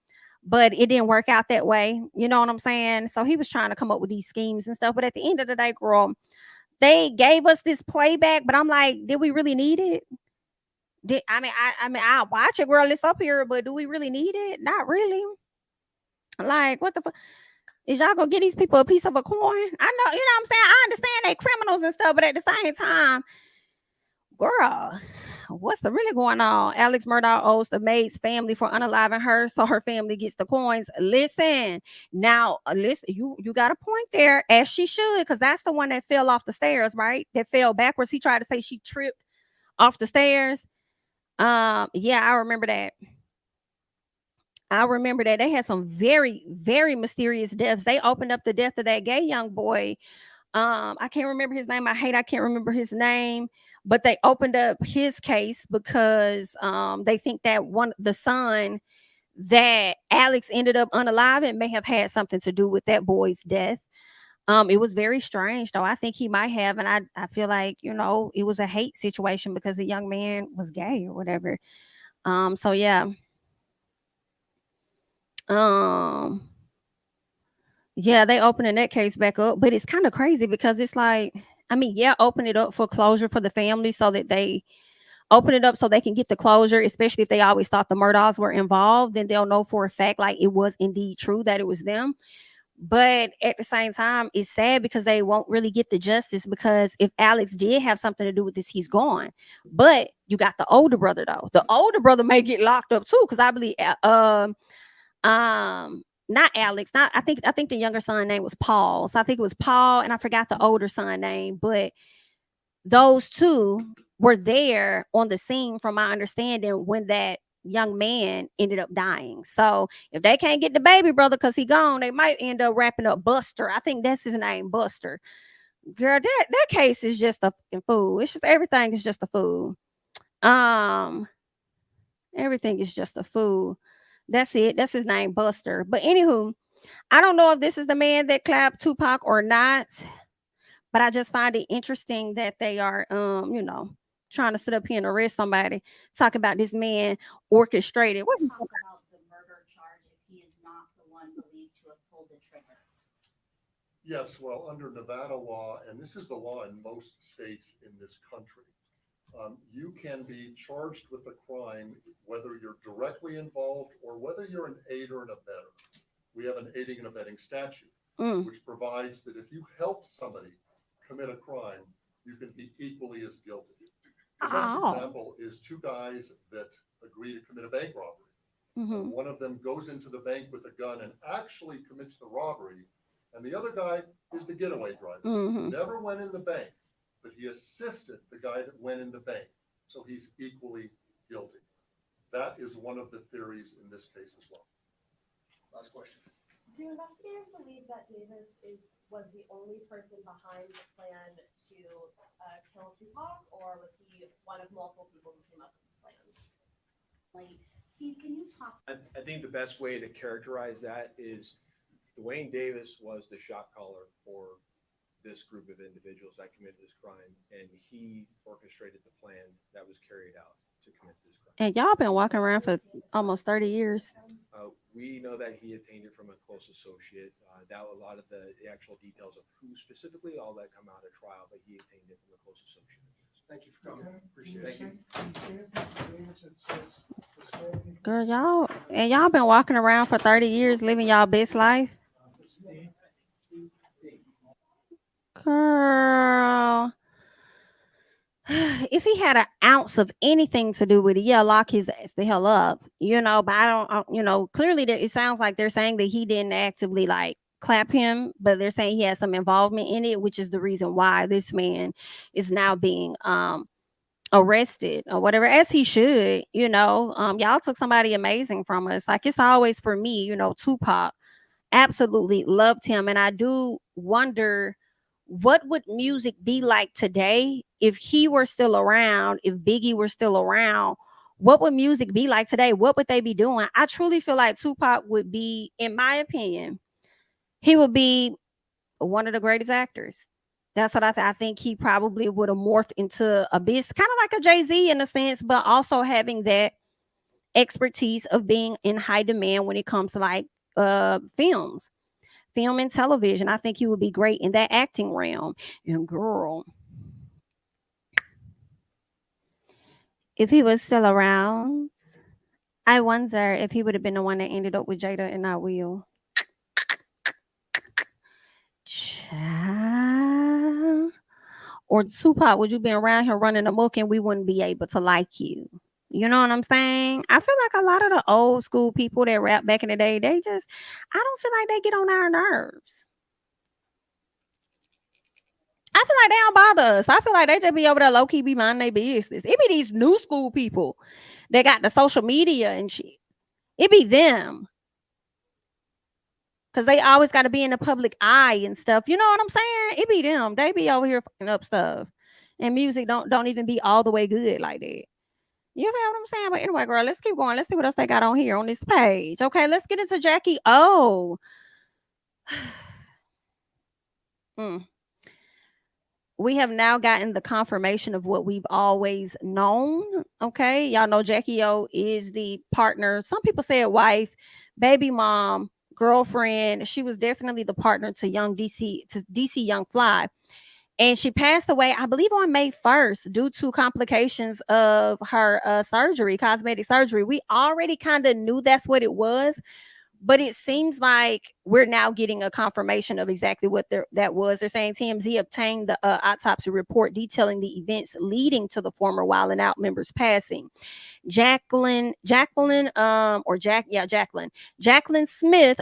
but it didn't work out that way. You know what I'm saying? So he was trying to come up with these schemes and stuff. But at the end of the day, girl, they gave us this playback, but I'm like, did we really need it? I watch it, girl. It's up here, but do we really need it? Not really. Like, what the fuck? Is y'all gonna get these people a piece of a coin? I know, you know what I'm saying? I understand they criminals and stuff, but at the same time, girl, what's the really going on? Alex Murdaugh owes the maid's family for unaliving her, so her family gets the coins. Listen, now, listen, you got a point there, as she should, because that's the one that fell off the stairs, right? That fell backwards. He tried to say she tripped off the stairs. Yeah, I remember that. They had some very, very mysterious deaths. They opened up the death of that gay young boy. I can't remember his name. I can't remember his name, but they opened up his case because they think that the son that Alex ended up unaliving may have had something to do with that boy's death. It was very strange though. I think he might have, and I feel like, it was a hate situation because the young man was gay or whatever. So yeah. Yeah, they opening that case back up, but it's kind of crazy because it's like, I mean, yeah, open it up for closure for the family, so that they open it up so they can get the closure, especially if they always thought the Murdaughs were involved, then they'll know for a fact like it was indeed true that it was them. But at the same time, it's sad because they won't really get the justice, because if Alex did have something to do with this, he's gone. But you got the older brother though. The older brother may get locked up too, because I believe not Alex, not I think the younger son name was Paul. So I think it was Paul, and I forgot the older son name, but those two were there on the scene, from my understanding, when that young man ended up dying. So if they can't get the baby brother because he gone, they might end up wrapping up Buster. I think that's his name, Buster. Girl, that case is just a fucking fool. It's just, everything is just a fool. Um, Everything is just a fool. That's it. That's his name, Buster. But anywho, I don't know if this is the man that clapped Tupac or not, but I just find it interesting that they are, trying to sit up here and arrest somebody, talking about this man orchestrated. What Talk about the murder charge if he is not the one believed to have pulled the trigger. Yes, well, under Nevada law, and this is the law in most states in this country, you can be charged with a crime whether you're directly involved or whether you're an aider and abettor. We have an aiding and abetting statute, which provides that if you help somebody commit a crime, you can be equally as guilty. The best example is two guys that agree to commit a bank robbery. One of them goes into the bank with a gun and actually commits the robbery, and the other guy is the getaway driver. Never went in the bank, but he assisted the guy that went in the bank, so he's equally guilty. That is one of the theories in this case as well. Last question. Do investigators believe that Davis was the only person behind the plan to kill Tupac, or was he one of multiple people who came up with this plan? Like, Steve, can you talk? I think the best way to characterize that is Dwayne Davis was the shot caller for this group of individuals that committed this crime, and he orchestrated the plan that was carried out to commit this crime. And y'all been walking around for almost 30 years. We know that he obtained it from a close associate. That a lot of the actual details of who specifically, all that come out at trial, but he obtained it from a close associate. Thank you for coming. Appreciate it. Girl, y'all been walking around for 30 years living y'all best life. Girl. If he had an ounce of anything to do with it, yeah, lock his ass the hell up, but I don't, clearly it sounds like they're saying that he didn't actively like clap him, but they're saying he has some involvement in it, which is the reason why this man is now being arrested or whatever, as he should. Y'all took somebody amazing from us. Like, it's always for me, Tupac, absolutely loved him, and I do wonder what would music be like today if he were still around, if Biggie were still around. What would music be like today? What would they be doing? I truly feel like Tupac would be, in my opinion, he would be one of the greatest actors. That's what I think he probably would have morphed into a beast, kind of like a Jay-Z in a sense, but also having that expertise of being in high demand when it comes to like film and television. I think he would be great in that acting realm. And girl, if he was still around, I wonder if he would have been the one that ended up with Jada and not Will. Child. Or Tupac, would you be around here running amok and we wouldn't be able to like you? You know what I'm saying? I feel like a lot of the old school people that rap back in the day, I don't feel like they get on our nerves. I feel like they don't bother us. I feel like they just be over there low-key be minding their business. It be these new school people that got the social media and shit. It be them. Because they always got to be in the public eye and stuff. You know what I'm saying? It be them. They be over here fucking up stuff. And music don't even be all the way good like that. You feel what I'm saying? But anyway, girl, let's keep going. Let's see what else they got on here on this page. Okay, let's get into Jackie O. We have now gotten the confirmation of what we've always known. Okay, y'all know Jackie O is the partner. Some people say it wife, baby mom, girlfriend. She was definitely the partner to DC Young Fly. And she passed away, I believe, on May 1st due to complications of her surgery, cosmetic surgery. We already kind of knew that's what it was, but it seems like we're now getting a confirmation of exactly what that was. They're saying TMZ obtained the autopsy report detailing the events leading to the former Wild 'N Out member's passing. Jacqueline Smith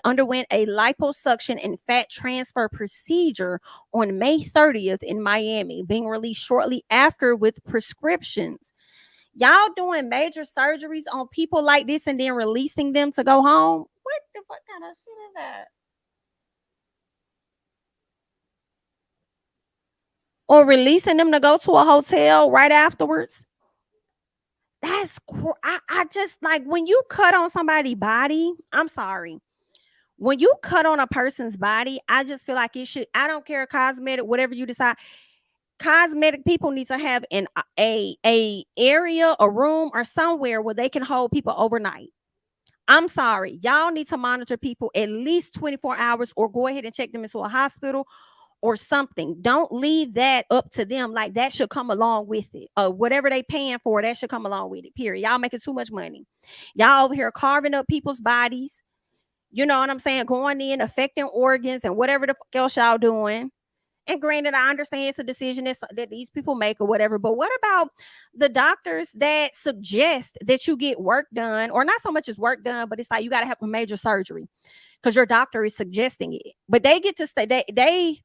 underwent a liposuction and fat transfer procedure on May 30th in Miami, being released shortly after with prescriptions. Y'all doing major surgeries on people like this and then releasing them to go home? What the fuck kind of shit is that? Or releasing them to go to a hotel right afterwards? That's I just like when you cut on somebody's body. I'm sorry. When you cut on a person's body, I just feel like it should. I don't care, cosmetic, whatever you decide. Cosmetic people need to have a area, a room, or somewhere where they can hold people overnight. I'm sorry. Y'all need to monitor people at least 24 hours or go ahead and check them into a hospital or something. Don't leave that up to them. Like, that should come along with it. Whatever they paying for, that should come along with it, period. Y'all making too much money. Y'all over here carving up people's bodies. You know what I'm saying? Going in, affecting organs and whatever the fuck else y'all doing. And granted, I understand it's a decision that these people make or whatever, but what about the doctors that suggest that you get work done, or not so much as work done, but it's like you got to have a major surgery because your doctor is suggesting it, but they get to stay, they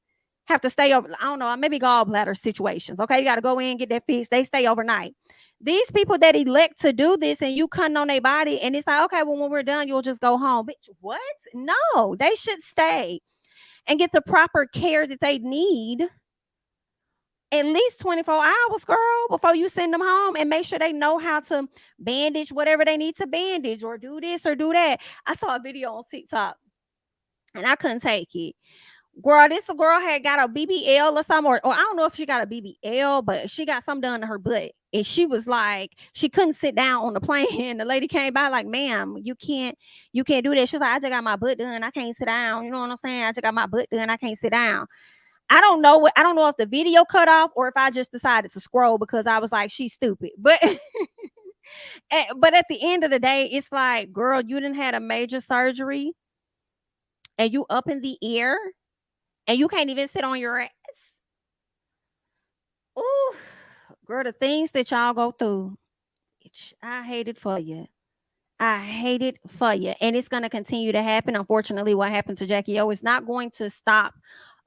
have to stay over, I don't know, maybe gallbladder situations. Okay, you got to go in, get that fixed. They stay overnight. These people that elect to do this and you cutting on their body and it's like, okay, well, when we're done, you'll just go home. Bitch, what? No, they should stay and get the proper care that they need at least 24 hours, girl, before you send them home, and make sure they know how to bandage whatever they need to bandage or do this or do that. I saw a video on TikTok and I couldn't take it, Girl, this girl had got a BBL or something, or I don't know if she got a BBL, but she got something done to her butt. And she was like, she couldn't sit down on the plane. The lady came by like, ma'am, you can't do that. She's like, I just got my butt done. I can't sit down. You know what I'm saying? I just got my butt done. I can't sit down. I don't know if the video cut off or if I just decided to scroll because I was like, she's stupid. But but at the end of the day, it's like, girl, you didn't had a major surgery and you up in the air and you can't even sit on your ass. Ooh, girl, the things that y'all go through, I hate it for you. I hate it for you. And it's going to continue to happen. Unfortunately, what happened to Jackie O is not going to stop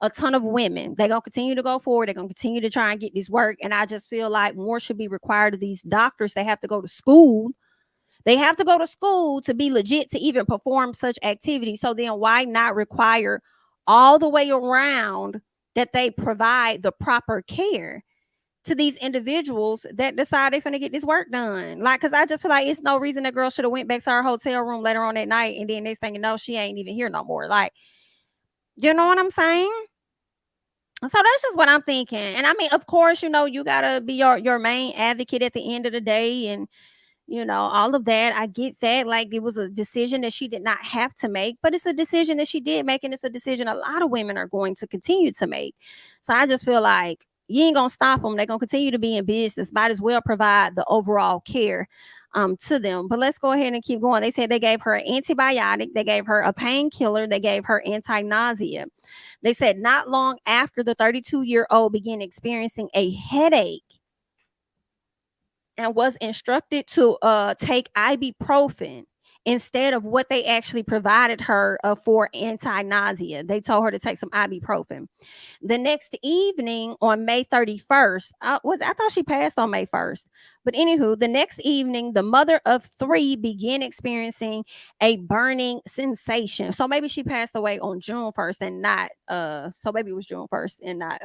a ton of women. They're going to continue to go forward. They're going to continue to try and get this work. And I just feel like more should be required of these doctors. They have to go to school. They have to go to school to be legit to even perform such activities. So then why not require all the way around that they provide the proper care to these individuals that decide they're going to get this work done? Like, because I just feel like it's no reason that girl should have went back to her hotel room later on that night and then next thing you know, she ain't even here no more. Like, you know what I'm saying? So that's just what I'm thinking. And I mean, of course, you know, you got to be your main advocate at the end of the day. And you know, all of that. I get that. Like, it was a decision that she did not have to make, but it's a decision that she did make. And it's a decision a lot of women are going to continue to make. So I just feel like you ain't going to stop them. They're going to continue to be in business. Might as well provide the overall care to them. But let's go ahead and keep going. They said they gave her an antibiotic. They gave her a painkiller. They gave her anti-nausea. They said not long after the 32-year-old began experiencing a headache and was instructed to take ibuprofen instead of what they actually provided her for anti-nausea. They told her to take some ibuprofen. The next evening on May 31st, I thought she passed on May 1st. But anywho, the next evening, the mother of 3 began experiencing a burning sensation. So maybe she passed away on June 1st and not, so maybe it was June 1st and not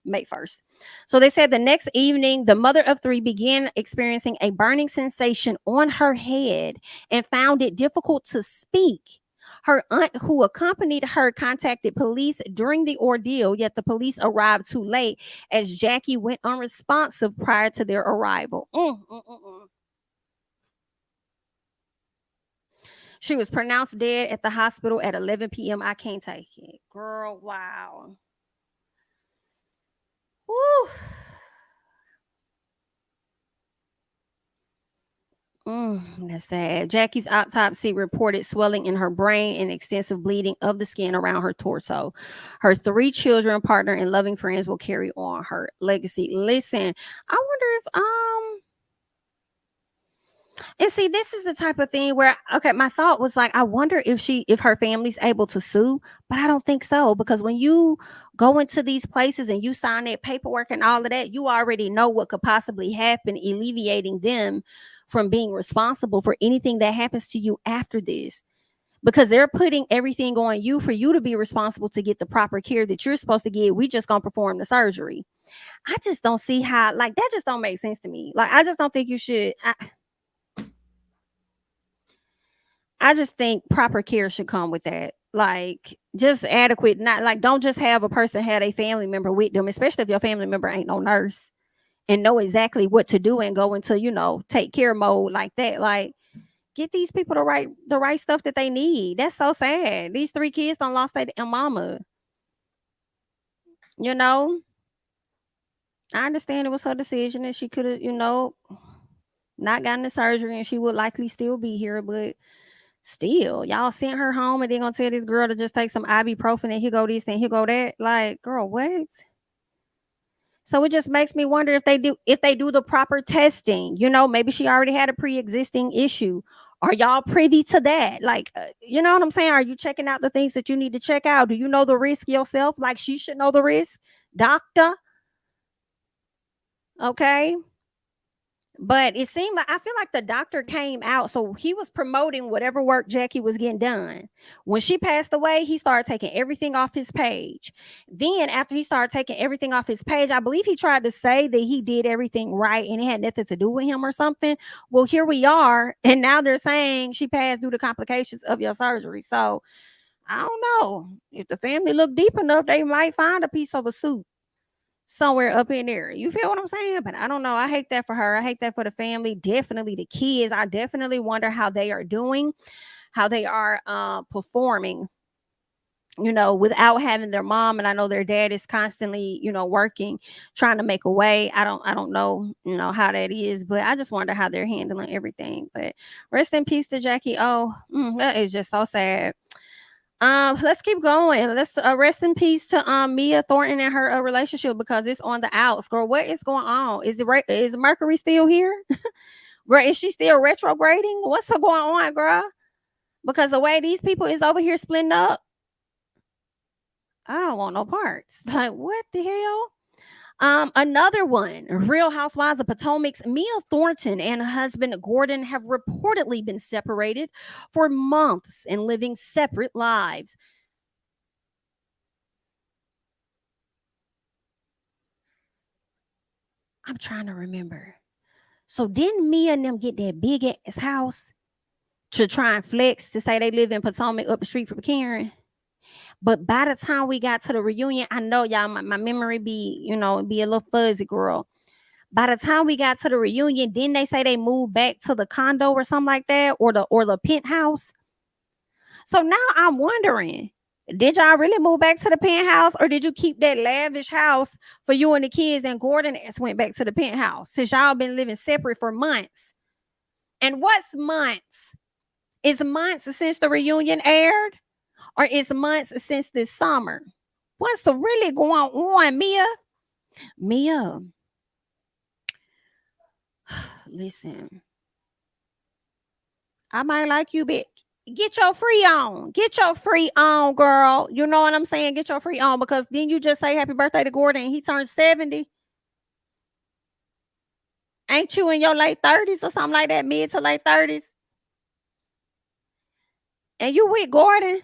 May 1st. So they said the next evening, the mother of 3 began experiencing a burning sensation on her head and found it difficult to speak. Her aunt, who accompanied her, contacted police during the ordeal, yet the police arrived too late as Jackie went unresponsive prior to their arrival. She was pronounced dead at the hospital at 11 p.m. I can't take it. Girl, wow. Woo. That's sad. Jackie's autopsy reported swelling in her brain and extensive bleeding of the skin around her torso. Her 3 children, partner, and loving friends will carry on her legacy. Listen, I wonder if and see, this is the type of thing where, okay, my thought was like, I wonder if her family's able to sue, but I don't think so, because when you go into these places and you sign that paperwork and all of that, you already know what could possibly happen, alleviating them from being responsible for anything that happens to you after this, because they're putting everything on you for you to be responsible to get the proper care that you're supposed to get. We just gonna perform the surgery. I just don't see how, like, that just don't make sense to me. Like, I just don't think you should. I just think proper care should come with that. Like, just adequate, not like, don't just have a person have a family member with them, especially if your family member ain't no nurse and know exactly what to do and go into, you know, take care mode like that. Like, get these people the right stuff that they need. That's so sad. These 3 kids done lost their mama. You know, I understand it was her decision and she could have, you know, not gotten the surgery and she would likely still be here, but still, y'all sent her home and they're gonna tell this girl to just take some ibuprofen and here go this and here go that. Like, girl, what? So it just makes me wonder if they do the proper testing. You know, maybe she already had a pre-existing issue. Are y'all privy to that? Like, you know what I'm saying? Are you checking out the things that you need to check out? Do you know the risk yourself? Like, she should know the risk, doctor. Okay. But it seemed like, I feel like the doctor came out, so he was promoting whatever work Jackie was getting done. When she passed away, he started taking everything off his page. Then after he started taking everything off his page, I believe he tried to say that he did everything right and it had nothing to do with him or something. Well, here we are, and now they're saying she passed due to complications of your surgery. So I don't know. If the family look deep enough, they might find a piece of a suit somewhere up in there. You feel what I'm saying? But I don't know. I hate that for her. I hate that for the family. Definitely the kids. I definitely wonder how they are doing, how they are performing, without having their mom. And I know their dad is constantly, working, trying to make a way. I don't know, how that is, but I just wonder how they're handling everything. But rest in peace to Jackie. Oh, that is just so sad. Let's keep going. Let's rest in peace to Mia Thornton and her relationship, because it's on the outs. Girl, what is going on? Is Mercury still here? Girl, is she still retrograding? What's going on, girl? Because the way these people is over here splitting up, I don't want no parts. Like, what the hell? Another one, Real Housewives of Potomac's Mia Thornton and husband Gordon have reportedly been separated for months and living separate lives. I'm trying to remember. So didn't Mia and them get that big ass house to try and flex to say they live in Potomac up the street from Karen? But by the time we got to the reunion, I know y'all, my memory be a little fuzzy, girl. By the time we got to the reunion, didn't they say they moved back to the condo or something like that, or the penthouse? So now I'm wondering, did y'all really move back to the penthouse, or did you keep that lavish house for you and the kids, and Gordon went back to the penthouse since y'all been living separate for months? And what's months? Is months since the reunion aired? Or is months since this summer? What's really going on, Mia? Mia, listen. I might like you, bitch. Get your free on. Get your free on, girl. You know what I'm saying? Get your free on, because didn't you just say happy birthday to Gordon and he turned 70? Ain't you in your late 30s or something like that? Mid to late 30s? And you with Gordon?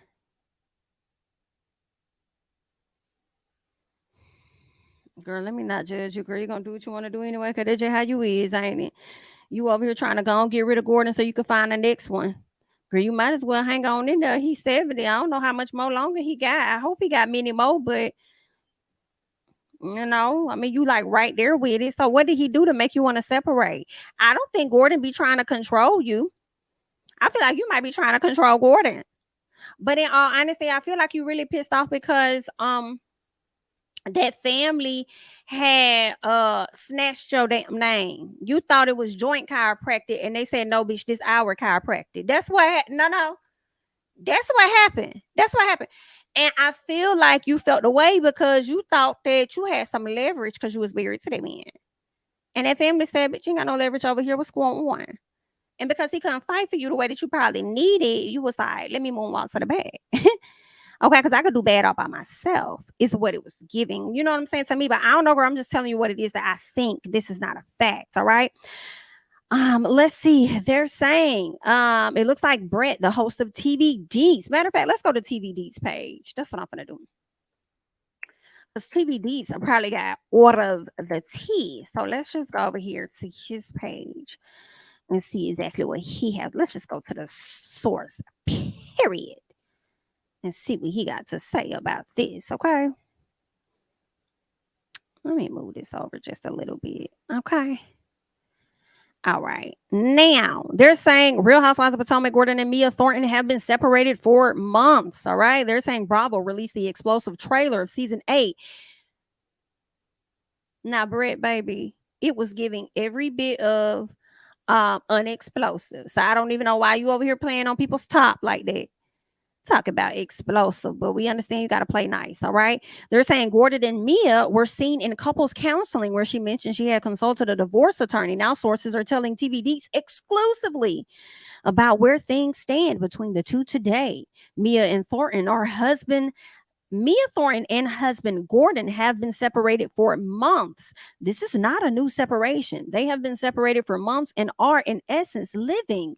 Girl, let me not judge you, girl. You're gonna do what you want to do anyway, because that's just how you is, ain't it? You over here trying to go and get rid of Gordon so you can find the next one. Girl, you might as well hang on in there. He's 70. I don't know how much more longer he got. I hope he got many more, but I mean, you like right there with it. So what did he do to make you want to separate? I don't think Gordon be trying to control you. I feel like you might be trying to control Gordon. But in all honesty, I feel like you really pissed off because that family had snatched your damn name. You thought it was joint chiropractic, and they said, no, bitch, this our chiropractic. That's what no. That's what happened. That's what happened. And I feel like you felt the way because you thought that you had some leverage because you was married to that man. And that family said, bitch, you ain't got no leverage over here. What's going on? And because he couldn't fight for you the way that you probably needed, you was like, let me move on to the bag. Okay, because I could do bad all by myself, is what it was giving. You know what I'm saying to me? But I don't know, girl. I'm just telling you what it is that I think. This is not a fact, all right? Let's see. They're saying it looks like Brett, the host of TVDs. Matter of fact, let's go to TVD's page. That's what I'm gonna do. Because TVD's probably got all of the tea. So let's just go over here to his page and see exactly what he has. Let's just go to the source, period, and see what he got to say about this. Okay. Let me move this over just a little bit. Okay. All right. Now, they're saying Real Housewives of Potomac, Gordon and Mia Thornton have been separated for months. All right. They're saying Bravo released the explosive trailer of season 8. Now, Brett, baby, it was giving every bit of unexplosive. So I don't even know why you over here playing on people's top like that. Talk about explosive, but we understand you got to play nice. All right. They're saying Gordon and Mia were seen in couples counseling where she mentioned she had consulted a divorce attorney. Now sources are telling TVDs exclusively about where things stand between the two today. Mia Thornton and husband Gordon have been separated for months. This is not a new separation. They have been separated for months and are in essence living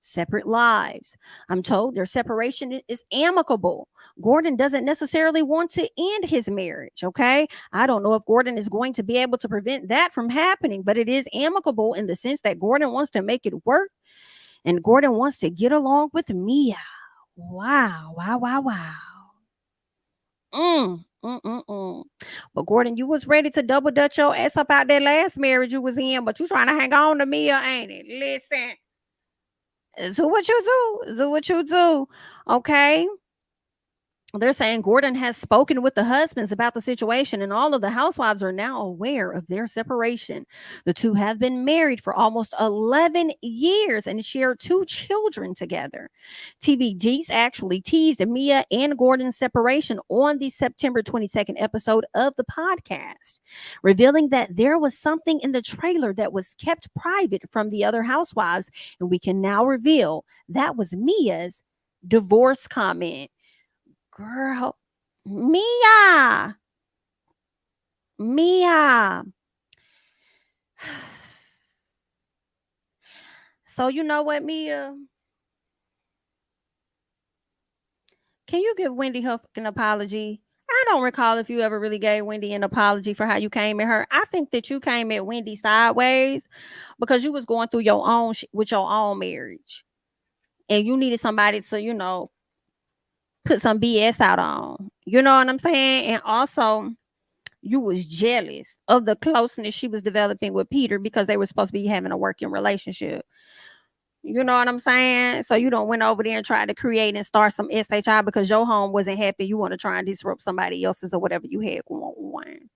separate lives. I'm told their separation is amicable. Gordon doesn't necessarily want to end his marriage. Okay. I don't know if Gordon is going to be able to prevent that from happening, but it is amicable in the sense that Gordon wants to make it work and Gordon wants to get along with Mia. Wow. But Gordon, you was ready to double dutch your ass up out that last marriage you was in, but you trying to hang on to me, ain't it? Listen, do what you do. Do what you do. Okay. They're saying Gordon has spoken with the husbands about the situation, and all of the housewives are now aware of their separation. The two have been married for almost 11 years and share 2 children together. TVGs actually teased Mia and Gordon's separation on the September 22nd episode of the podcast, revealing that there was something in the trailer that was kept private from the other housewives, and we can now reveal that was Mia's divorce comment. Girl, Mia. So you know what, Mia? Can you give Wendy her fucking apology? I don't recall if you ever really gave Wendy an apology for how you came at her. I think that you came at Wendy sideways because you was going through your own with your own marriage, and you needed somebody to, put some BS out on. You know what I'm saying? And also, you was jealous of the closeness she was developing with Peter because they were supposed to be having a working relationship. You know what I'm saying? So you don't went over there and tried to create and start some SHI because your home wasn't happy. You want to try and disrupt somebody else's or whatever you had going on.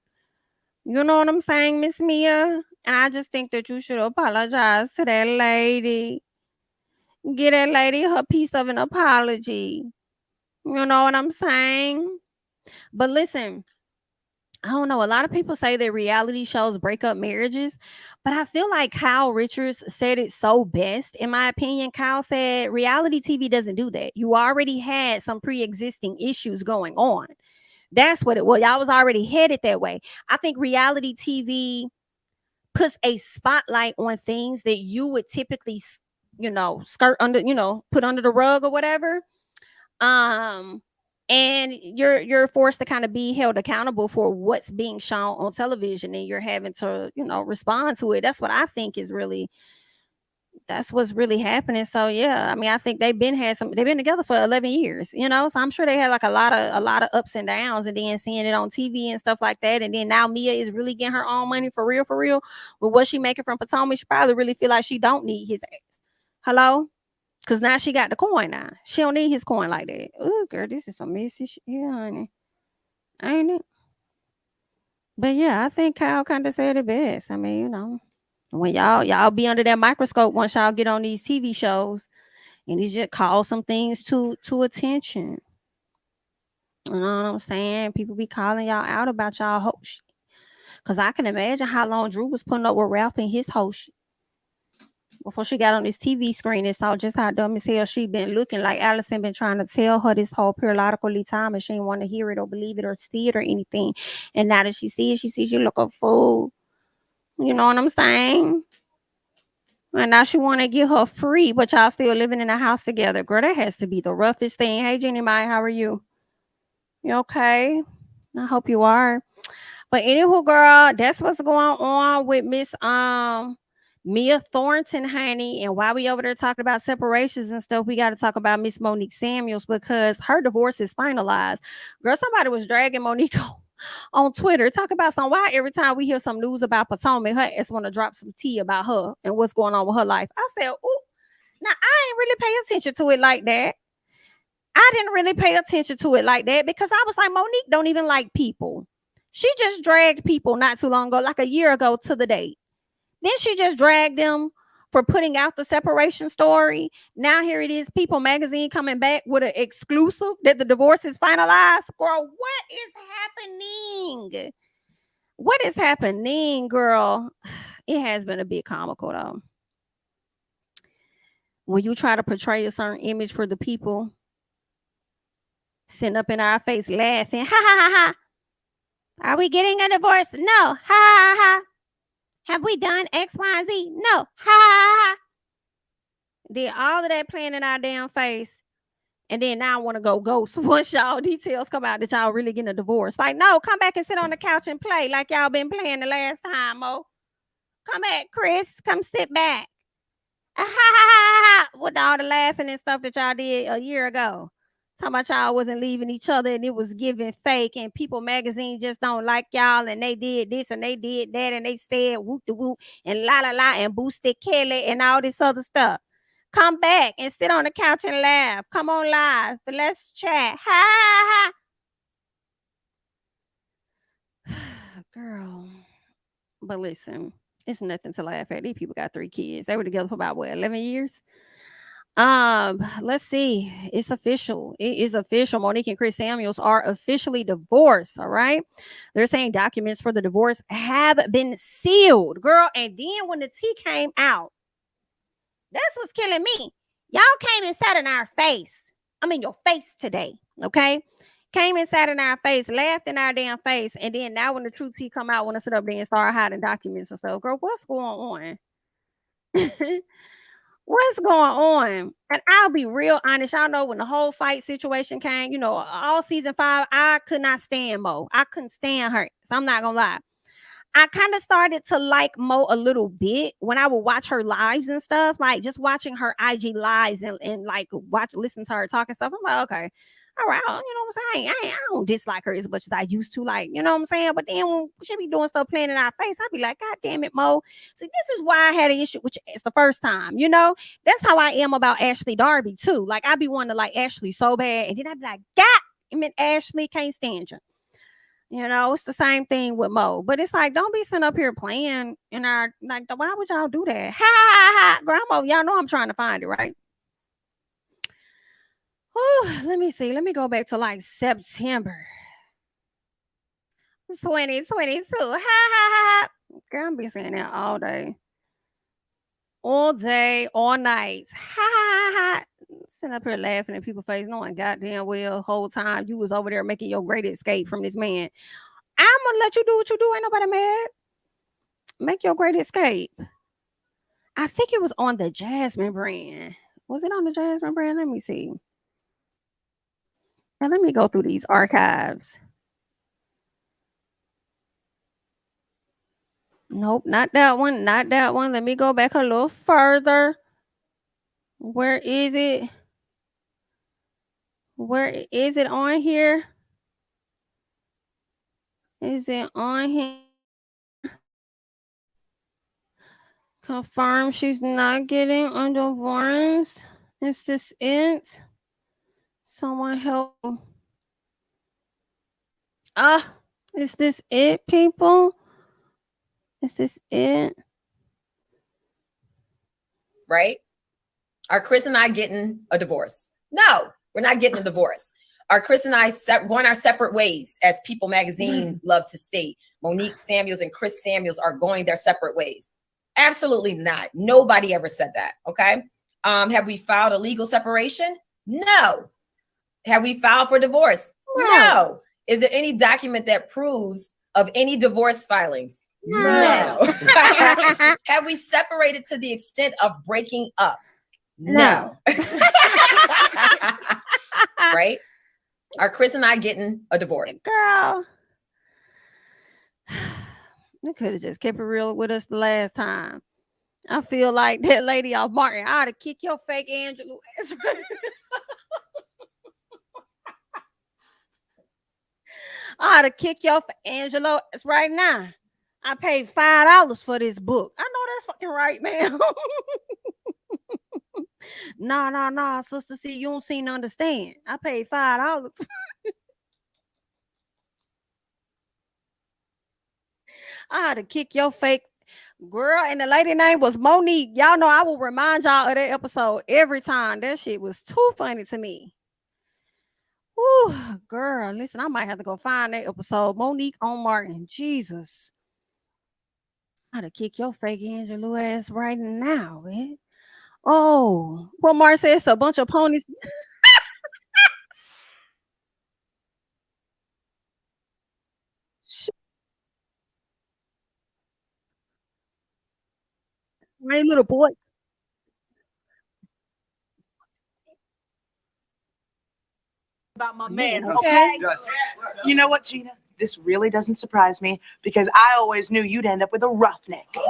You know what I'm saying, Miss Mia? And I just think that you should apologize to that lady. Get that lady her piece of an apology. You know what I'm saying? But listen, I don't know. A lot of people say that reality shows break up marriages, but I feel like Kyle Richards said it so best. In my opinion, Kyle said reality TV doesn't do that. You already had some pre-existing issues going on. That's what it was. Y'all was already headed that way. I think reality TV puts a spotlight on things that you would typically, skirt under, put under the rug or whatever. And you're forced to kind of be held accountable for what's being shown on television, and you're having to respond to it. That's what I think is really, that's what's really happening. So yeah, I mean, I think they've been together for 11 years, so I'm sure they had like a lot of ups and downs, and then seeing it on TV and stuff like that. And then now Mia is really getting her own money for real with what she making from Potomac. She probably really feel like she don't need his ass. Hello. Because now she got the coin now. She don't need his coin like that. Oh, girl, this is some messy shit here, honey. Ain't it? But yeah, I think Kyle kind of said it best. I mean, when y'all be under that microscope once y'all get on these TV shows, and he just call some things to attention. You know what I'm saying? People be calling y'all out about y'all whole shit. Because I can imagine how long Drew was putting up with Ralph and his whole shit before she got on this TV screen and saw just how dumb as hell she been looking. Like Allison been trying to tell her this whole periodically time, and she didn't want to hear it or believe it or see it or anything. And now that she sees you look a fool. You know what I'm saying? And now she want to get her free, but y'all still living in a house together. Girl, that has to be the roughest thing. Hey, Jeannie Mai, how are you? You okay? I hope you are. But anywho, girl, that's what's going on with Miss Mia Thornton, honey. And while we over there talking about separations and stuff, we got to talk about Miss Monique Samuels because her divorce is finalized. Girl, somebody was dragging Monique on Twitter. Talk about why every time we hear some news about Potomac, her ass want to drop some tea about her and what's going on with her life. I said, oh, now I ain't really pay attention to it like that. I didn't really pay attention to it like that because I was like, Monique don't even like people. She just dragged people not too long ago, like a year ago to the date. Then she just dragged them for putting out the separation story. Now here it is, People Magazine coming back with an exclusive that the divorce is finalized. Girl, what is happening? What is happening, girl? It has been a bit comical, though. When you try to portray a certain image for the people, sitting up in our face laughing, ha, ha, ha, ha. Are we getting a divorce? No, ha, ha, ha. Have we done X, Y, and Z? No. Ha, ha, ha. Did all of that playing in our damn face. And then now I want to go ghost once y'all details come out that y'all really getting a divorce. Like, no, come back and sit on the couch and play like y'all been playing the last time, Mo. Come back, Chris. Come sit back. With all the laughing and stuff that y'all did a year ago. Talking about y'all wasn't leaving each other and it was giving fake, and People Magazine just don't like y'all, and they did this and they did that, and they said whoop de whoop and la la la and boosted Kelly and all this other stuff. Come back and sit on the couch and laugh. Come on live, but let's chat. Ha ha ha. Girl. But listen, it's nothing to laugh at. These people got 3 kids. They were together for about what, 11 years? Let's see. It's official. It is official. Monique and Chris Samuels are officially divorced. All right. They're saying documents for the divorce have been sealed, girl. And then when the tea came out, that's what's killing me. Y'all came and sat in our face. I mean, your face today. Okay. Came and sat in our face, laughed in our damn face. And then now when the true tea come out, want to sit up there and start hiding documents and stuff. Girl, what's going on? What's going on? And I'll be real honest. Y'all know when the whole fight situation came, you know, all season 5, I could not stand Mo. I couldn't stand her. So I'm not gonna lie. I kind of started to like Mo a little bit when I would watch her lives and stuff, like just watching her IG lives and like listen to her talk and stuff. I'm like, okay, all right, you know what I'm saying? I don't dislike her as much as I used to, like, you know what I'm saying? But then when she be doing stuff playing in our face, I'd be like, God damn it, Mo. See, this is why I had an issue with you. It's the first time, you know? That's how I am about Ashley Darby, too. Like, I be wanting to like Ashley so bad. And then I'd be like, God, I mean, Ashley, can't stand you. You know, it's the same thing with Mo. But it's like, don't be sitting up here playing in our, like, why would y'all do that? Ha, ha, ha. Grandma, y'all know I'm trying to find it, right? Let me see. Let me go back to like September 2022. Ha ha ha. Girl, I'm be saying that all day. All day, all night. Ha ha ha. Sitting up here laughing at people's face, knowing goddamn well whole time you was over there making your great escape from this man. I'm gonna let you do what you do. Ain't nobody mad. Make your great escape. I think it was on the Jasmine brand. Was it on the Jasmine brand? Let me see. And let me go through these archives. Nope, not that one. Not that one. Let me go back a little further. Where is it? Where is it on here? Is it on here? Confirm she's not getting a divorce. Is this it? Someone help. Is this it, people? Is this it? Right? Are Chris and I getting a divorce? No, we're not getting a divorce. Are Chris and I going our separate ways, as People Magazine love to state? Monique Samuels and Chris Samuels are going their separate ways. Absolutely not. Nobody ever said that. Okay. Have we filed a legal separation? No. Have we filed for divorce? No. Is there any document that proves of any divorce filings? No. Have we separated to the extent of breaking up? No. Right? Are Chris and I getting a divorce? Girl. They could have just kept it real with us the last time. I feel like that lady off Martin. I ought to kick your fake Angela ass. I ought to kick your Angela ass right now. I paid $5 for this book. I know that's fucking right, man. Nah, sister. See, you don't seem to understand. I paid $5. I had to kick your fake girl, and the lady name was Monique. Y'all know I will remind y'all of that episode every time. That shit was too funny to me. Woo, girl, listen, I might have to go find that episode. Monique on Martin. Jesus. I had to kick your fake Angela ass right now, man. Oh, what Mark says, a bunch of ponies. My little boy. About my man, Okay. okay? You know what, Gina? This really doesn't surprise me because I always knew you'd end up with a roughneck. To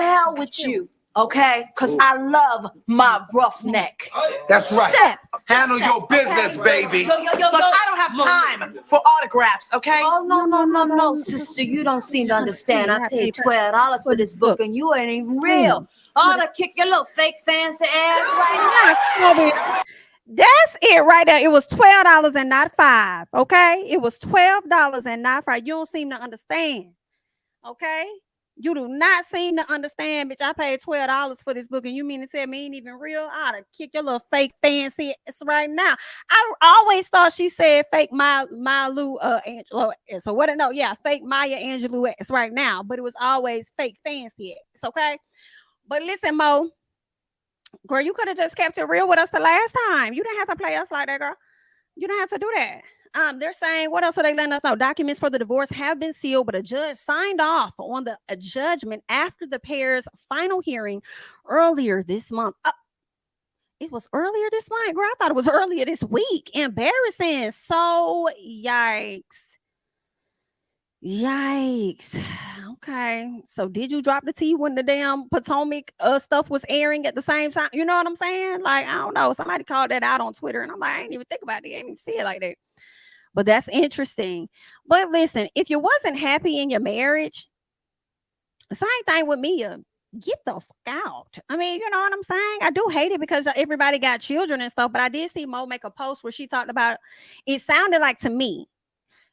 hell with you. okay? Because I love my roughneck. That's right. Step. Handle your Steps, business, okay? baby. Yo, Look, I don't have time for autographs, okay? Oh, no, sister. You don't seem to understand. I paid $12 for this book and you ain't even real. Oh, to kick your little fake fancy ass right now. That's it right there. It was $12 and not $5. Okay, it was $12 and not $5. You don't seem to understand. Okay, you do not seem to understand, bitch. I paid $12 for this book, and you mean to tell me ain't even real? I ought to kick your little fake fancy ass right now. I always thought she said fake Maya Angelou. So what? No, yeah, fake Maya Angelou ass right now, but it was always fake fancy ass. Okay, but listen, Mo. Girl, you could have just kept it real with us the last time. You didn't have to play us like that, girl. You don't have to do that. They're saying, what else are they letting us know? Documents for the divorce have been sealed, but a judge signed off on a judgment after the pair's final hearing earlier this month. It was earlier this month, girl. I thought it was earlier this week. Embarrassing. So, yikes. Yikes. Okay. So did you drop the tea when the damn Potomac stuff was airing at the same time? You know what I'm saying? Like, I don't know. Somebody called that out on Twitter and I'm like, I didn't even think about it. I didn't even see it like that. But that's interesting. But listen, if you wasn't happy in your marriage, same thing with Mia. Get the fuck out. I mean, you know what I'm saying? I do hate it because everybody got children and stuff, but I did see Mo make a post where she talked about, it sounded like to me,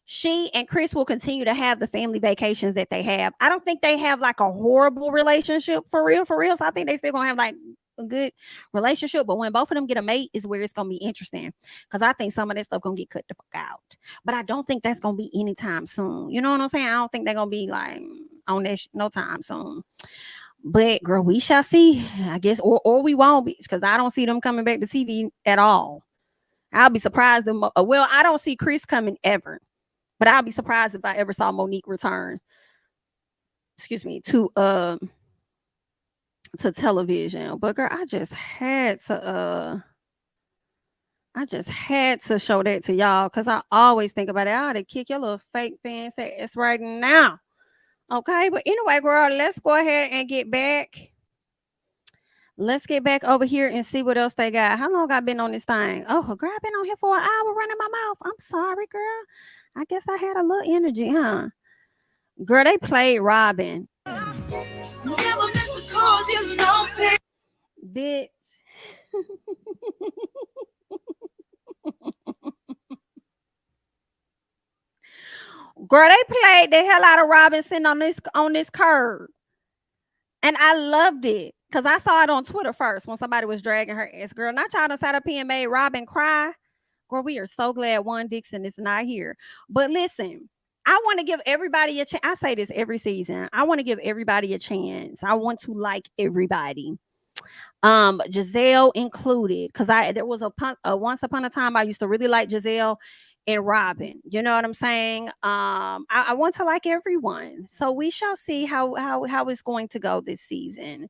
she and Chris will continue to have the family vacations that they have. I don't think they have like a horrible relationship for real. So I think they still gonna have like a good relationship. But when both of them get a mate is where it's gonna be interesting. Because I think some of that stuff gonna get cut the fuck out. But I don't think that's gonna be anytime soon. You know what I'm saying? I don't think they're gonna be like on that no time soon. But girl, we shall see. I guess, or we won't be, because I don't see them coming back to TV at all. I'll be surprised. Well, I don't see Chris coming ever. But I'll be surprised if I ever saw Monique return, to television. But girl, I just had to show that to y'all because I always think about it. I ought to kick your little fake fans ass right now. Okay, but anyway, girl, let's go ahead and get back. Let's get back over here and see what else they got. How long I been on this thing? Oh, girl, I've been on here for an hour running my mouth. I'm sorry, girl. I guess I had a little energy, huh? Girl, they played Robin. Bitch. Girl, they played the hell out of Robin sitting on this curb. And I loved it. Because I saw it on Twitter first when somebody was dragging her ass. Girl, not y'all done sat up here and made Robin cry. Girl, we are so glad Juan Dixon is not here. But listen, I want to give everybody a chance. I say this every season. I want to give everybody a chance. I want to like everybody. Giselle included. Because there was a once upon a time I used to really like Giselle and Robin. You know what I'm saying? I want to like everyone. So we shall see how it's going to go this season.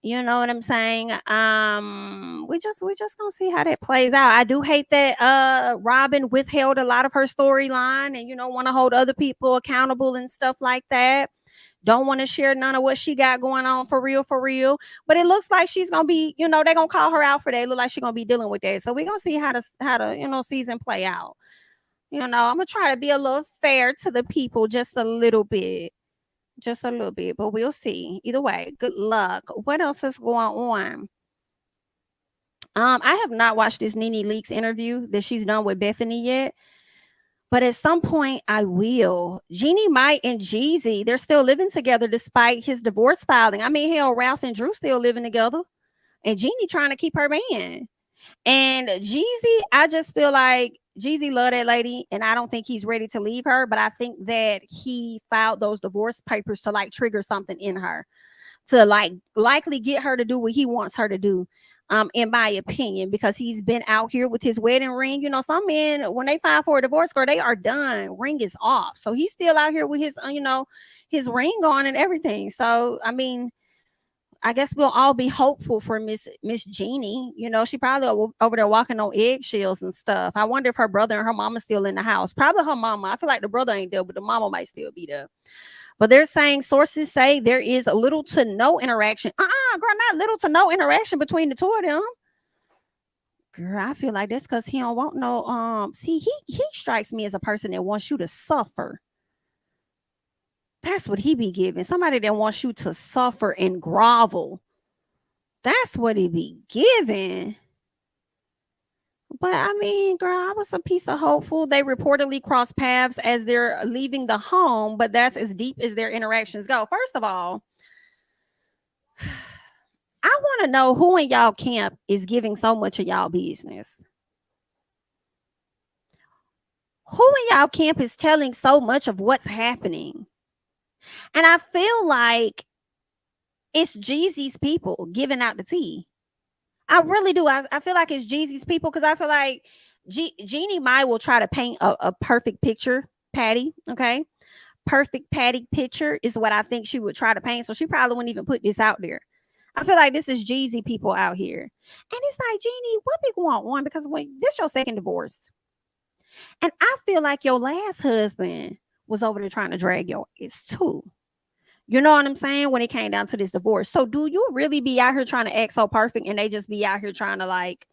You know what I'm saying? We just gonna see how that plays out. I do hate that Robin withheld a lot of her storyline and want to hold other people accountable and stuff like that. Don't want to share none of what she got going on for real. But it looks like she's gonna be, they're gonna call her out for that. It look like she's gonna be dealing with that. So we're gonna see how the season play out. I'm gonna try to be a little fair to the people just a little bit. But we'll see. Either way, good luck. What else is going on? I have not watched this Nene Leakes interview that she's done with Bethany yet, but at some point I will. Jeannie Mai and Jeezy, they're still living together despite his divorce filing. I mean, hell, Ralph and Drew still living together, and Jeannie trying to keep her man. And Jeezy, I just feel like Jeezy love that lady, and I don't think he's ready to leave her, but I think that he filed those divorce papers to like trigger something in her, to like likely get her to do what he wants her to do, in my opinion, because he's been out here with his wedding ring. Some men, when they file for a divorce, girl, they are done. Ring is off. So he's still out here with his, his ring on and everything. So, I mean, I guess we'll all be hopeful for Miss Jeannie. She probably over there walking on eggshells and stuff. I wonder if her brother and her mama still in the house. Probably her mama. I feel like the brother ain't there, but the mama might still be there. But they're saying sources say there is little to no interaction. Girl, not little to no interaction between the two of them. Girl, I feel like that's because he don't want no see, he strikes me as a person that wants you to suffer. That's what he be giving. Somebody that wants you to suffer and grovel. That's what he be giving. But I mean, girl, I was a piece of hopeful. They reportedly cross paths as they're leaving the home, but that's as deep as their interactions go. First of all, I want to know who in y'all camp is giving so much of y'all business. Who in y'all camp is telling so much of what's happening? And I feel like it's Jeezy's people giving out the tea. I really do. I feel like it's Jeezy's people because I feel like Jeannie Mai will try to paint a perfect picture, Patty. Okay. Perfect Patty picture is what I think she would try to paint. So she probably wouldn't even put this out there. I feel like this is Jeezy people out here. And it's like, Jeannie, what big one? Because when this your second divorce. And I feel like your last husband was over there trying to drag your ass too. You know what I'm saying? When it came down to this divorce. So do you really be out here trying to act so perfect and they just be out here trying to like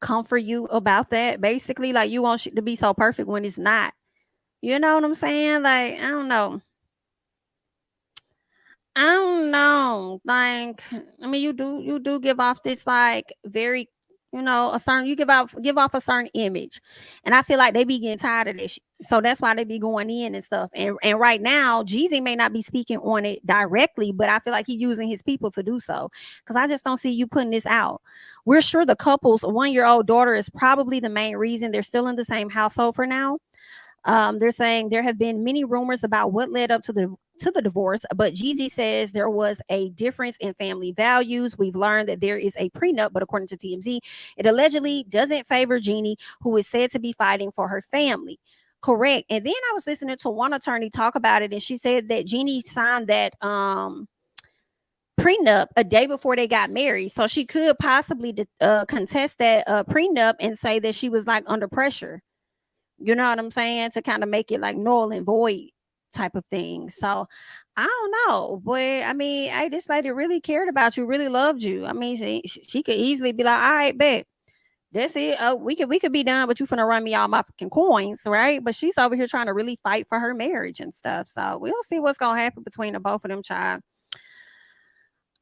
comfort you about that? Basically, like you want shit to be so perfect when it's not. You know what I'm saying? Like, I don't know. Like, I mean, you do give off this like very, you know, a certain, you give off a certain image. And I feel like they be getting tired of this. So that's why they be going in and stuff. And right now, Jeezy may not be speaking on it directly, but I feel like he's using his people to do so. Because I just don't see you putting this out. We're sure the couple's 1-year-old daughter is probably the main reason they're still in the same household for now. They're saying there have been many rumors about what led up to the divorce, but Jeezy says there was a difference in family values. We've learned that there is a prenup, but according to TMZ, it allegedly doesn't favor Jeannie, who is said to be fighting for her family. Correct. And then I was listening to one attorney talk about it, and she said that Jeannie signed that prenup a day before they got married, so she could possibly contest that prenup and say that she was like under pressure. You know what I'm saying? To kind of make it like null and void type of thing. So I don't know, boy. I mean, hey, this lady really cared about you, really loved you. I mean, she could easily be like, all right, bet. That's it. We could be done, but you finna run me all my fucking coins, right? But she's over here trying to really fight for her marriage and stuff. So we'll see what's gonna happen between the both of them, child.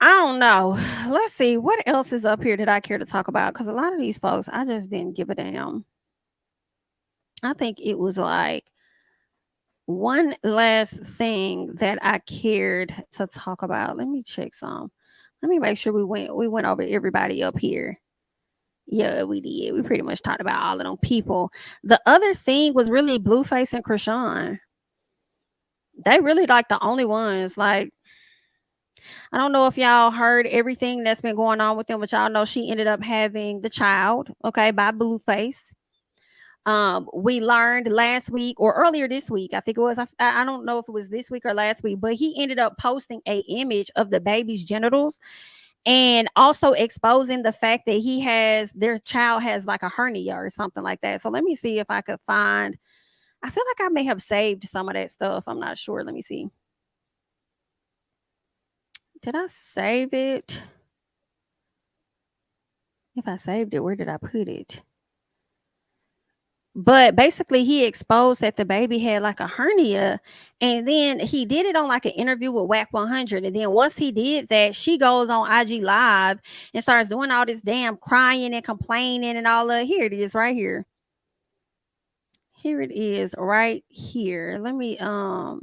I don't know. Let's see what else is up here that I care to talk about, because a lot of these folks, I just didn't give a damn. I think it was like one last thing that I cared to talk about. Let me check some. Let me make sure we went over everybody up here. Yeah, we did. We pretty much talked about all of them people. The other thing was really Blueface and Chrisean. They really like the only ones. Like, I don't know if y'all heard everything that's been going on with them, but y'all know she ended up having the child, okay, by Blueface. We learned last week or earlier this week, I think it was, I don't know if it was this week or last week, but he ended up posting a image of the baby's genitals and also exposing the fact that their child has like a hernia or something like that. So let me see if I could find, I feel like I may have saved some of that stuff. I'm not sure. Let me see. Did I save it? If I saved it, where did I put it? But basically, he exposed that the baby had like a hernia, and then he did it on like an interview with Whack 100. And then once he did that, she goes on IG Live and starts doing all this damn crying and complaining and all that. Here it is, right here. Here it is, right here. Let me let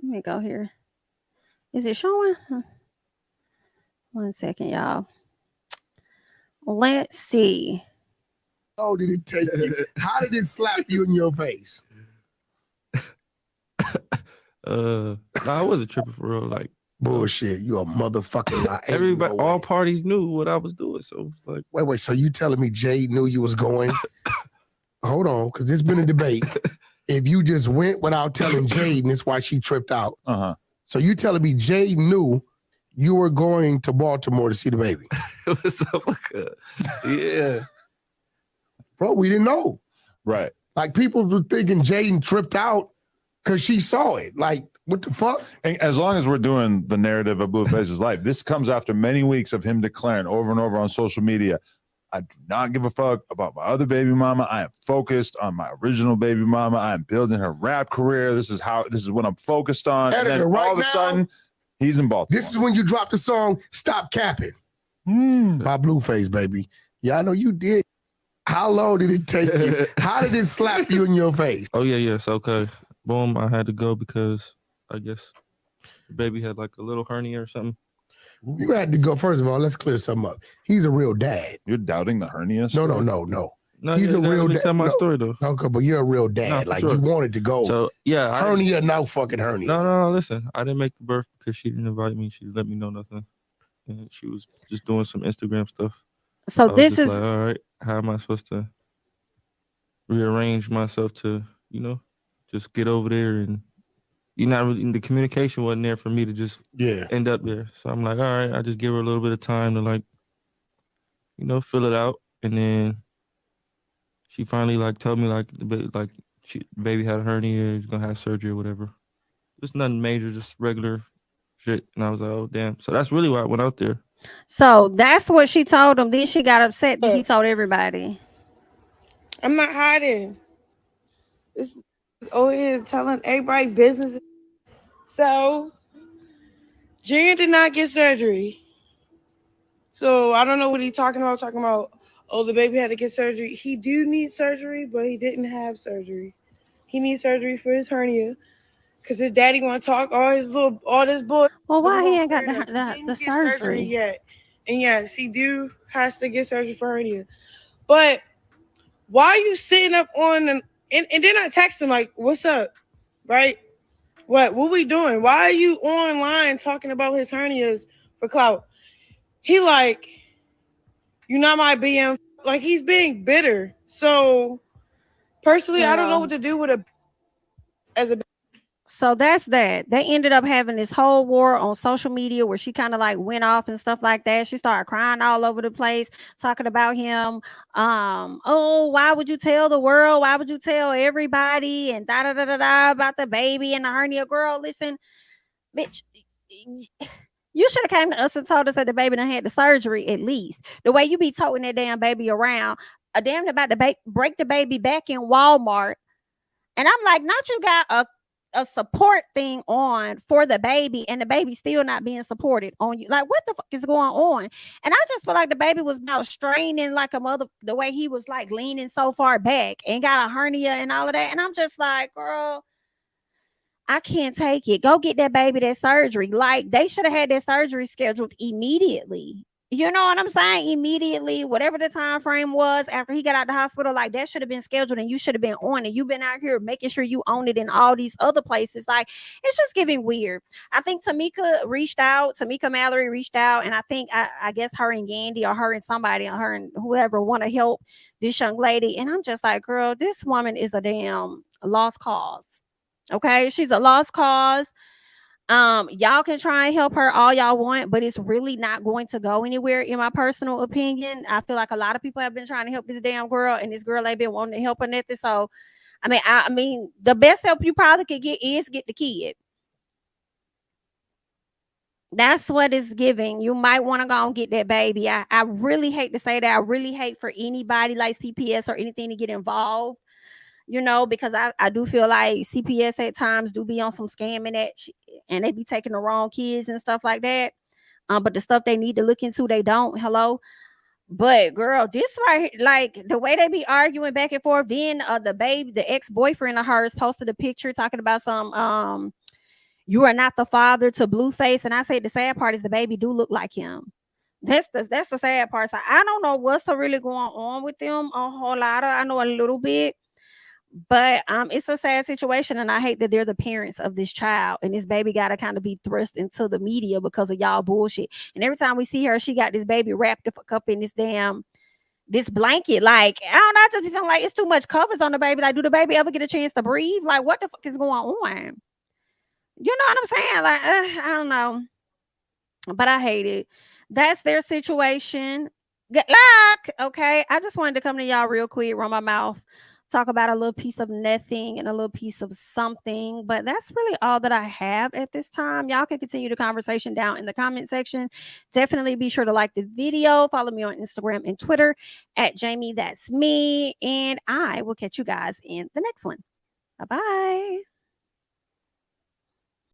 me go here. Is it showing? 1 second, y'all. Let's see. How did it take you? How did it slap you in your face? No, I wasn't tripping for real. Like, bullshit. You a motherfucking lie. everybody, all parties knew what I was doing. So it was like, wait. So you telling me Jay knew you was going? Hold on, because there's been a debate. If you just went without telling Jade, and that's why she tripped out. So you telling me Jade knew you were going to Baltimore to see the baby? it was so fucking, yeah. Bro, we didn't know. Right. Like people were thinking Jaden tripped out because she saw it. Like, what the fuck? And as long as we're doing the narrative of Blueface's life, this comes after many weeks of him declaring over and over on social media, I do not give a fuck about my other baby mama. I am focused on my original baby mama. I am building her rap career. This is what I'm focused on. Editor, and then right all of a now, sudden, he's in Baltimore. This is when you drop the song "Stop Capping" by Blueface, baby. Yeah, I know you did. How long did it take you? How did it slap you in your face? Oh yeah, yes, okay. Boom, I had to go because I guess the baby had like a little hernia or something. You had to go. First of all, let's clear something up. He's a real dad. You're doubting the hernia story? No. No, He's yeah, a real let me dad. tell my No. story though. Okay, but you're a real dad. No, for like sure. you wanted to go. So yeah, hernia, no fucking hernia. No, listen. I didn't make the birth because she didn't invite me. She didn't let me know nothing. And she was just doing some Instagram stuff. So I was this just is like, all right, how am I supposed to rearrange myself to, just get over there? And not really, the communication wasn't there for me to just end up there. So I'm like, all right, I just give her a little bit of time to like, fill it out. And then she finally like told me like the baby had a hernia, he's gonna have surgery or whatever. Just nothing major, just regular shit. And I was like, oh damn. So that's really why I went out there. so that's what she told him. Then she got upset that he told everybody. I'm not hiding. This over here telling everybody business. So, Junior did not get surgery. So I don't know what he's talking about. Talking about, oh, the baby had to get surgery. He do need surgery, but he didn't have surgery. He needs surgery for his hernia because his daddy want to talk all this boy. Well, why he ain't got He didn't the get surgery yet? And yes, he has to get surgery for hernia. But why are you sitting up on and then I text him like, "What's up?" Right? What we doing? Why are you online talking about his hernias for clout? He like, you're not my BM. Like he's being bitter. So personally, I don't know what to do with a. So that's that. They ended up having this whole war on social media where she kind of like went off and stuff like that. She started crying all over the place, talking about him. Oh, why would you tell the world? Why would you tell everybody? And da da da da da about the baby and the hernia. Girl, listen, bitch. You should have came to us and told us that the baby done had the surgery at least. The way you be toting that damn baby around, a damn about to break the baby back in Walmart. And I'm like, not you got a support thing on for the baby and the baby still not being supported on you. Like, what the fuck is going on? And I just feel like the baby was about straining like a mother, the way he was like leaning so far back and got a hernia and all of that. And I'm just like, girl, I can't take it. Go get that baby that surgery. Like, they should have had that surgery scheduled immediately. You know what I'm saying? Immediately, whatever the time frame was after he got out the hospital, like that should have been scheduled and you should have been on it. You've been out here making sure you own it in all these other places. Like, it's just giving weird. I think Tamika Mallory reached out, and I think I guess her and Gandy or her and somebody or her and whoever want to help this young lady. And I'm just like, girl, this woman is a damn lost cause. Okay, she's a lost cause. Y'all can try and help her all y'all want, but it's really not going to go anywhere, in my personal opinion. I feel like a lot of people have been trying to help this damn girl, and this girl ain't been wanting to help her nothing. So, I mean, the best help you probably could get is get the kid. That's what it's giving. You might want to go and get that baby. I really hate to say that. I really hate for anybody like CPS or anything to get involved. Because I do feel like CPS at times do be on some scamming and they be taking the wrong kids and stuff like that. But the stuff they need to look into, they don't. Hello. But girl, this right, like the way they be arguing back and forth. Then the ex-boyfriend of hers posted a picture talking about some you are not the father to Blueface. And I say the sad part is the baby do look like him. That's the sad part. So I don't know what's really going on with them a whole lot. I know a little bit. But it's a sad situation, and I hate that they're the parents of this child, and this baby got to kind of be thrust into the media because of y'all bullshit. And every time we see her, she got this baby wrapped up in this blanket. Like, I don't know, I just feel like it's too much covers on the baby. Like, do the baby ever get a chance to breathe? Like, what the fuck is going on? You know what I'm saying? Like, I don't know, but I hate it. That's their situation. Good luck. Okay, I just wanted to come to y'all real quick, run my mouth, talk about a little piece of nothing and a little piece of something. But that's really all that I have at this time. Y'all can continue the conversation down in the comment section. Definitely be sure to like the video. Follow me on Instagram and Twitter at JamiThatsMe. And I will catch you guys in the next one. Bye-bye.